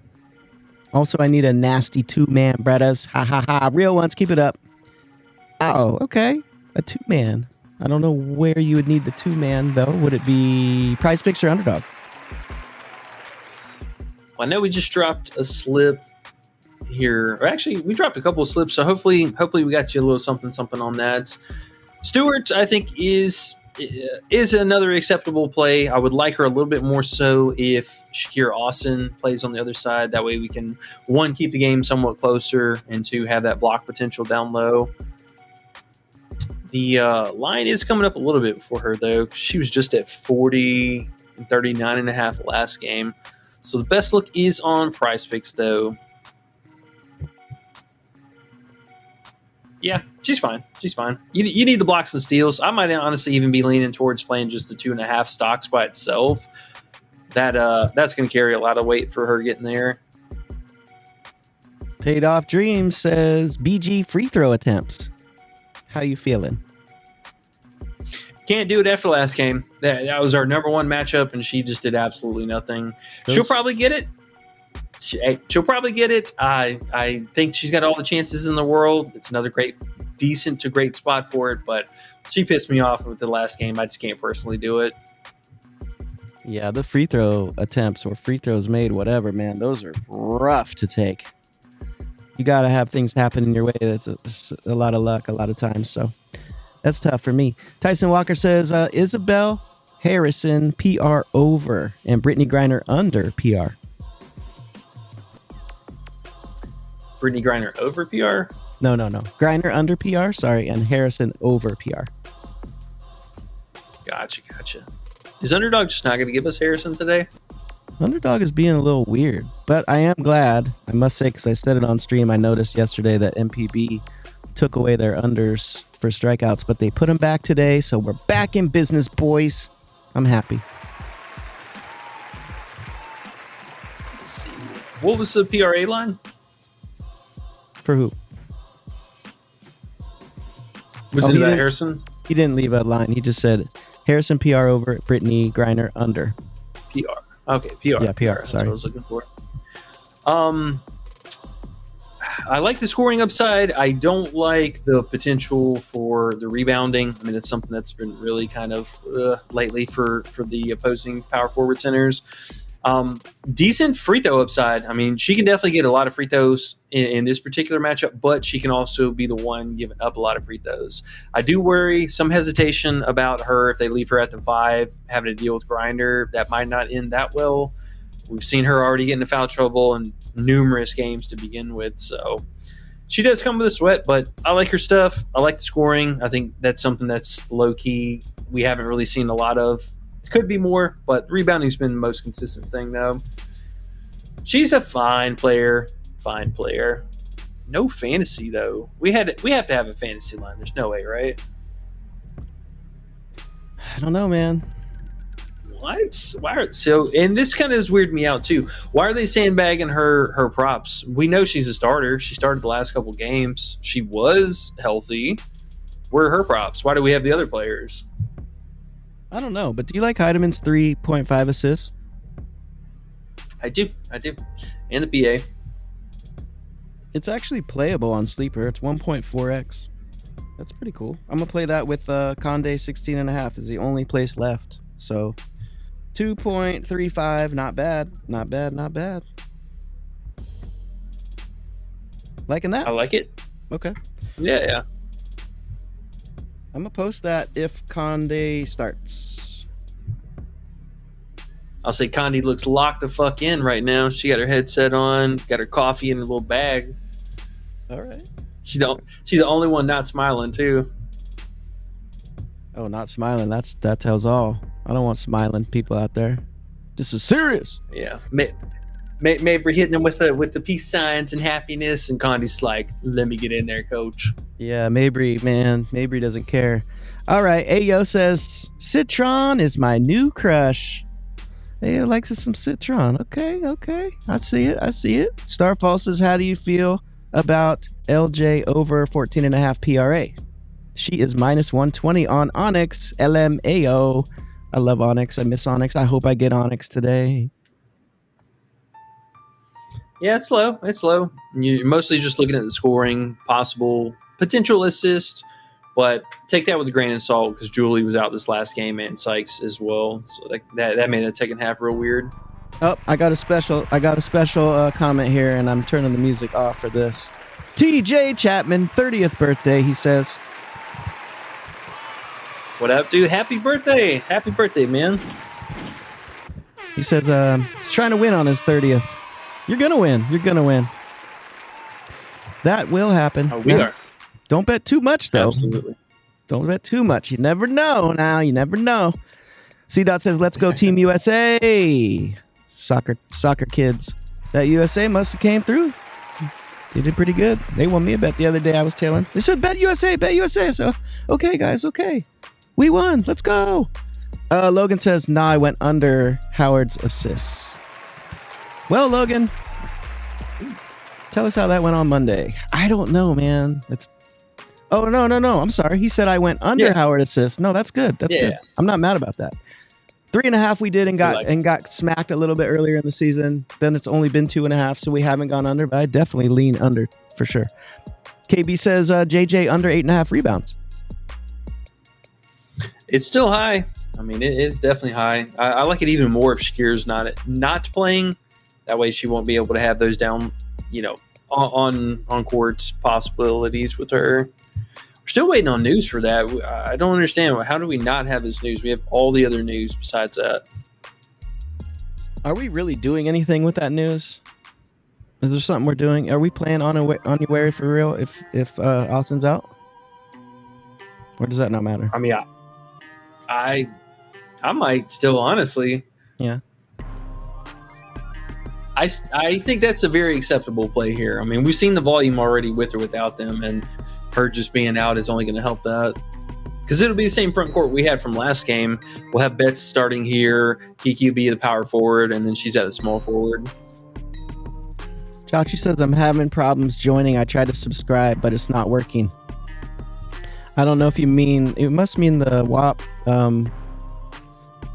Also, I need a nasty 2-man, brothers. Ha ha ha. Real ones, keep it up. Oh, okay. A 2-man. I don't know where you would need the 2-man, though. Would it be Prizepicks or Underdog? Well, I know we just dropped a slip here. Or actually, we dropped a couple of slips, so hopefully we got you a little something on that. Stewart, I think, is another acceptable play. I would like her a little bit more so if Shakira Austin plays on the other side. That way we can, 1, keep the game somewhat closer, and 2, have that block potential down low. The line is coming up a little bit for her, though. She was just at 40 and 39.5 last game. So the best look is on Prizepicks, though. Yeah, she's fine. You need the blocks and steals. I might honestly even be leaning towards playing just the 2.5 stocks by itself. That's going to carry a lot of weight for her getting there. Paid Off Dreams says BG free throw attempts. How you feeling? Can't do it after last game. That was our number 1 matchup, and she just did absolutely nothing. She'll probably get it. She'll probably get it. I think she's got all the chances in the world. It's another decent to great spot for it, but she pissed me off with the last game. I just can't personally do it. Yeah, the free throw attempts or free throws made, whatever, man, those are rough to take. You got to have things happen in your way. That's a lot of luck a lot of times, so that's tough for me. Tyson Walker says Isabel Harrison PR over and Brittany Griner under PR. Brittany Griner over PR? No. Griner under PR, sorry, and Harrison over PR. Gotcha. Is Underdog just not going to give us Harrison today? Underdog is being a little weird, but I am glad, I must say, because I said it on stream. I noticed yesterday that MPB took away their unders for strikeouts, but they put them back today, so we're back in business, boys. I'm happy. Let's see. What was the PRA line? For who? Was it Harrison? He didn't leave a line. He just said Harrison PR over, Brittany Griner under. PR. Okay, PR. Yeah, PR. That's Sorry. what I was looking for. I like the scoring upside. I don't like the potential for the rebounding. I mean, it's something that's been really kind of lately for the opposing power forward centers. Decent free throw upside. I mean, she can definitely get a lot of free throws in this particular matchup, but she can also be the one giving up a lot of free throws. I do worry some hesitation about her if they leave her at the 5, having to deal with Grinder. That might not end that well. We've seen her already get into foul trouble in numerous games to begin with, so she does come with a sweat, but I like her stuff. I like the scoring. I think that's something that's low-key we haven't really seen a lot of. Could be more, but rebounding's been the most consistent thing, though. She's a fine player. Fine player. No fantasy, though. We have to have a fantasy line. There's no way, right? I don't know, man. What? And this kind of has weirded me out, too. Why are they sandbagging her props? We know she's a starter. She started the last couple games. She was healthy. Where are her props? Why do we have the other players? I don't know, but do you like Heideman's 3.5 assists? I do. And the PA. It's actually playable on Sleeper. It's 1.4x. That's pretty cool. I'm going to play that with Conde 16.5 is the only place left. So 2.35, not bad. Not bad. Liking that? I like it. Okay. Yeah. I'm going to post that if Conde starts. I'll say Condi looks locked the fuck in right now. She got her headset on, got her coffee in a little bag. All right. She's the only one not smiling, too. Oh, not smiling. That tells all. I don't want smiling people out there. This is serious. Yeah. Maybe hitting them with the peace signs and happiness, and Condi's like, let me get in there, coach. Yeah, Mabry, man. Mabry doesn't care. All right. Ayo says, Citron is my new crush. Ayo likes some Citron. Okay. I see it. Starfall says, how do you feel about LJ over 14.5 PRA? She is minus 120 on Onyx. LMAO. I love Onyx. I miss Onyx. I hope I get Onyx today. Yeah, it's low. You're mostly just looking at the scoring, possible potential assist, but take that with a grain of salt because Julie was out this last game and Sykes as well. So that made that second half real weird. Oh, I got a special comment here, and I'm turning the music off for this. TJ Chapman, 30th birthday, he says. What up, dude? Happy birthday, man. He says he's trying to win on his 30th. You're gonna win. That will happen. Oh, we are. Don't bet too much, though. Absolutely. Don't bet too much. You never know. Now you never know. C-Dot says, "Let's go, Team USA." Soccer kids. That USA must have came through. They did pretty good. They won me a bet the other day. I was tailing. They said, bet USA. So, okay, guys, okay. We won. Let's go. Logan says, nah, I went under Howard's assists. Well, Logan, tell us how that went on Monday. I don't know, man. Oh, no. I'm sorry. He said I went under Howard assists. No, that's good. That's good. I'm not mad about that. 3.5 we did and got smacked a little bit earlier in the season. Then it's only been 2.5, so we haven't gone under, but I definitely lean under for sure. KB says JJ under 8.5 rebounds. It's still high. I mean, it's definitely high. I like it even more if Shakira's not playing. That way she won't be able to have those down, on court possibilities with her. We're still waiting on news for that. I don't understand. How do we not have this news? We have all the other news besides that. Are we really doing anything with that news? Is there something we're doing? Are we playing on your way for real if Austin's out? Or does that not matter? I mean, I might still, honestly. Yeah. I think that's a very acceptable play here. I mean, we've seen the volume already with or without them, and her just being out is only going to help that. Because it'll be the same front court we had from last game. We'll have Betts starting here, Kiki will be the power forward, and then she's at the small forward. Chachi says, I'm having problems joining. I tried to subscribe, but it's not working. I don't know if you mean, it must mean the WAP.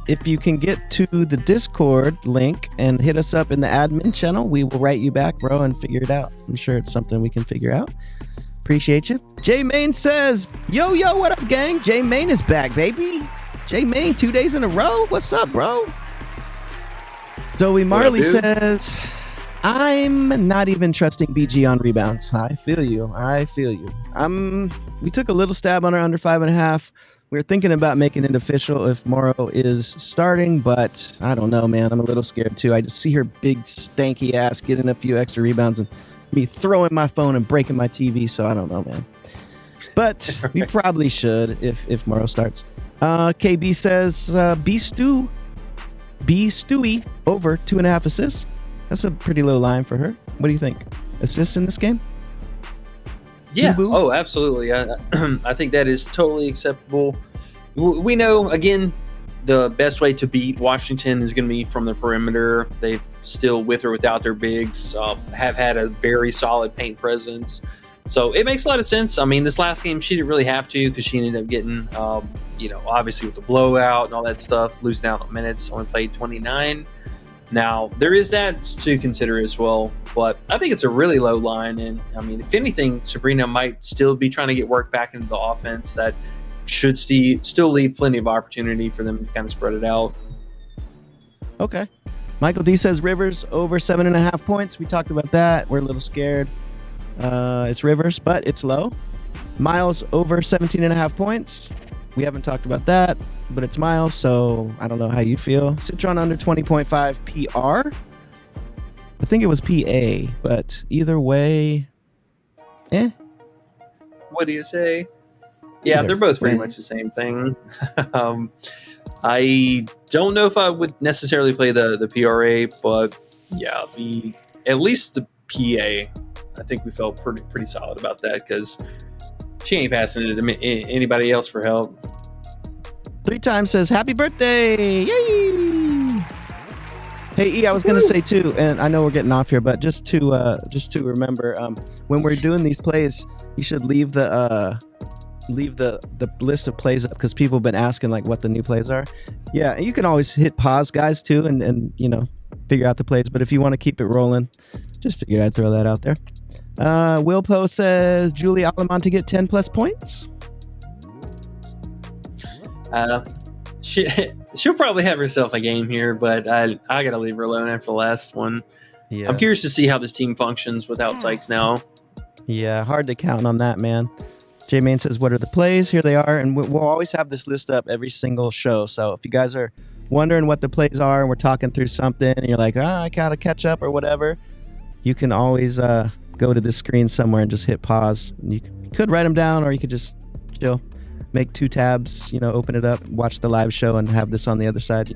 If you can get to the Discord link and hit us up in the admin channel, we will write you back, bro, and figure it out. I'm sure it's something we can figure out. Appreciate you. J Main says, yo, what up, gang? J Main is back, baby. J Main, 2 days in a row. What's up, bro? Zoe Marley says, I'm not even trusting BG on rebounds. I feel you. We took a little stab on her under 5.5. We were thinking about making it official if Morrow is starting, but I don't know, man. I'm a little scared too. I just see her big stanky ass getting a few extra rebounds and me throwing my phone and breaking my TV, so I don't know, man. But we probably should if Morrow starts. KB says, B Stewie over 2.5 assists. That's a pretty low line for her. What do you think? Assists in this game? Yeah. Boo-boo? Oh, absolutely. I think that is totally acceptable. We know, again, the best way to beat Washington is going to be from the perimeter. They still, with or without their bigs, have had a very solid paint presence. So it makes a lot of sense. I mean, this last game, she didn't really have to because she ended up getting, obviously with the blowout and all that stuff, losing out on minutes, only played 29. Now, there is that to consider as well, but I think it's a really low line. And, I mean, if anything, Sabrina might still be trying to get work back into the offense. That should still leave plenty of opportunity for them to kind of spread it out. Okay. Michael D says Rivers over 7.5 points. We talked about that. We're a little scared. It's Rivers, but it's low. Miles over 17.5 points. We haven't talked about that, but it's Miles, so I don't know how you feel. Citron under 20.5 PR. I think it was PA, but either way, What do you say? Yeah, they're both pretty much the same thing. I don't know if I would necessarily play the PRA, but yeah, at least the PA. I think we felt pretty solid about that because she ain't passing it to anybody else for help. 3 times says happy birthday! Yay! Hey E, I was gonna say too, and I know we're getting off here, but just to remember, when we're doing these plays, you should leave the list of plays up because people have been asking like what the new plays are. Yeah, and you can always hit pause, guys, too, and figure out the plays. But if you want to keep it rolling, just figured I'd throw that out there. Will Poe says Julie Alamont to get 10 plus points. She'll probably have herself a game here, but I gotta leave her alone after the last one. Yeah. I'm curious to see how this team functions without Sykes now. Yeah, hard to count on that, man. J Main says, what are the plays? Here they are, and we'll always have this list up every single show. So if you guys are wondering what the plays are and we're talking through something and you're like, I gotta catch up or whatever, you can always go to this screen somewhere and just hit pause. And you could write them down, or you could just chill. Make 2 tabs, open it up, watch the live show, and have this on the other side,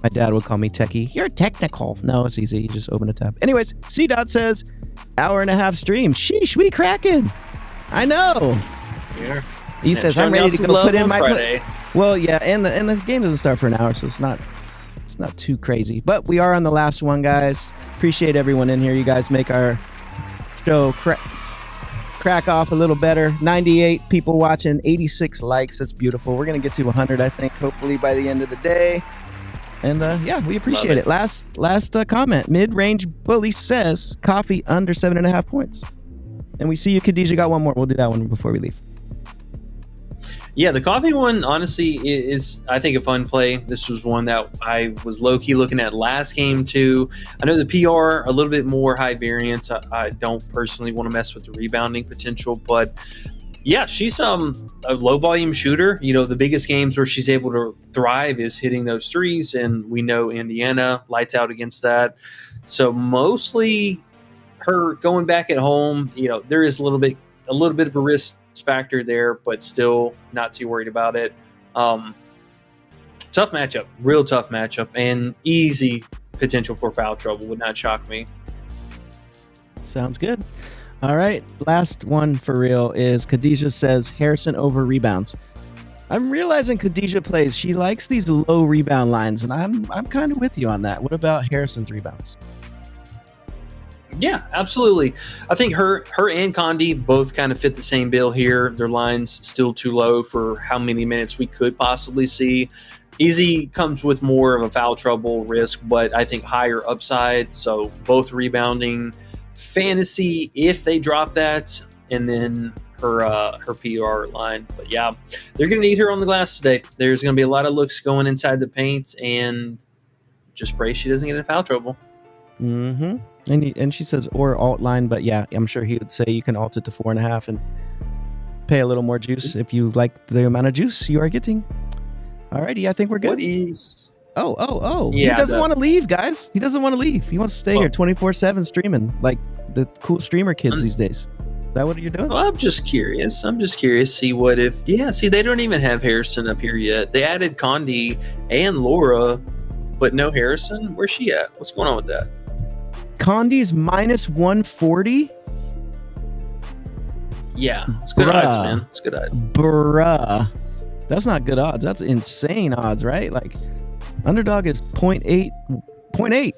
My dad would call me techie. You're technical. No, it's easy. You just open a tab. Anyways, C-Dot says, 1.5 stream. Sheesh, we cracking. I know. Yeah. He says, I'm ready to go put in my Friday. Well, yeah, and the game doesn't start for an hour, so it's not too crazy. But we are on the last one, guys. Appreciate everyone in here. You guys make our show crack off a little better. 98 people watching, 86 likes. That's beautiful. We're gonna get to 100, I think, hopefully by the end of the day. And we appreciate it. Last comment. Mid-range bully says coffee under 7.5 points. And we see you, Khadijah, got one more. We'll do that one before we leave. Yeah, the coffee one, honestly, is, I think, a fun play. This was one that I was low-key looking at last game, too. I know the PR, a little bit more high variance. I don't personally want to mess with the rebounding potential, but yeah, she's a low-volume shooter. The biggest games where she's able to thrive is hitting those threes, and we know Indiana lights out against that. So mostly her going back at home, there is a little bit of a risk factor there, but still not too worried about it. Tough matchup, real tough matchup, and easy potential for foul trouble. Would not shock me. Sounds good. All right, last one for real is Khadijah says Harrison over rebounds. I'm realizing Khadijah plays. She likes these low rebound lines, and I'm kind of with you on that. What about Harrison's rebounds? Yeah, absolutely. I think her and Condi both kind of fit the same bill here. Their line's still too low for how many minutes we could possibly see. Easy comes with more of a foul trouble risk, but I think higher upside. So both rebounding, fantasy if they drop that, and then her PR line. But yeah, they're going to need her on the glass today. There's going to be a lot of looks going inside the paint, and just pray she doesn't get in foul trouble. Mm-hmm. And she says or alt line, but yeah, I'm sure he would say you can alt it to 4.5 and pay a little more juice if you like the amount of juice you are getting. Alrighty, I think we're good. What is? Oh! Yeah, he doesn't want to leave, guys. He doesn't want to leave. He wants to stay here 24/7 streaming like the cool streamer kids these days. Is that what you're doing? Well, I'm just curious. See what if? Yeah, see, they don't even have Harrison up here yet. They added Condi and Laura, but no Harrison. Where's she at? What's going on with that? Condi's minus 140. Yeah, it's good odds, man. It's good odds. Bruh. That's not good odds. That's insane odds, right? Like, underdog is 0.8. 0.8.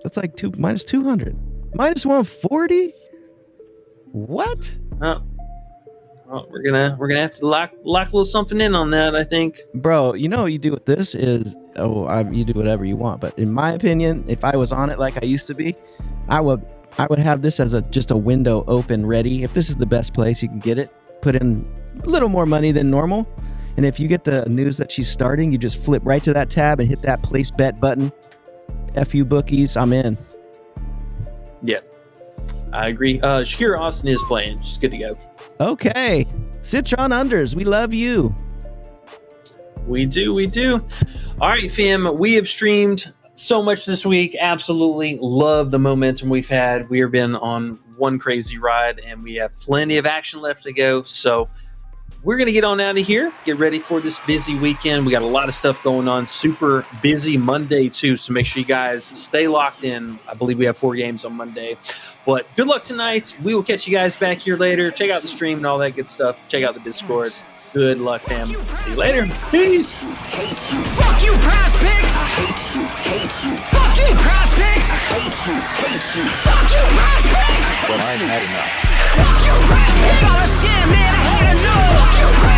That's like minus 200. Minus 140? What? Oh, well, we're gonna have to lock a little something in on that, I think. Bro, you know what you do with this is, you do whatever you want. But in my opinion, if I was on it like I used to be, I would have this as just a window open ready. If this is the best place you can get it, put in a little more money than normal. And if you get the news that she's starting, you just flip right to that tab and hit that place bet button. FU bookies, I'm in. Yeah, I agree. Shakira Austin is playing. She's good to go. Okay. Citron unders. We love you. We do. All right, fam. We have streamed so much this week. Absolutely love the momentum we've had. We have been on one crazy ride, and we have plenty of action left to go. So we're going to get on out of here, get ready for this busy weekend. We got a lot of stuff going on. Super busy Monday, too. So make sure you guys stay locked in. I believe we have 4 games on Monday. But good luck tonight. We will catch you guys back here later. Check out the stream and all that good stuff. Check out the Discord. Good luck, fam. See you later. Peace. Fuck you, Prizepicks! Fuck you, Prizepicks! Fuck you, Prizepicks! But I'm had enough. Fuck you, Prizepicks! Gotta scam, man, I had enough! Fuck you, Prizepicks!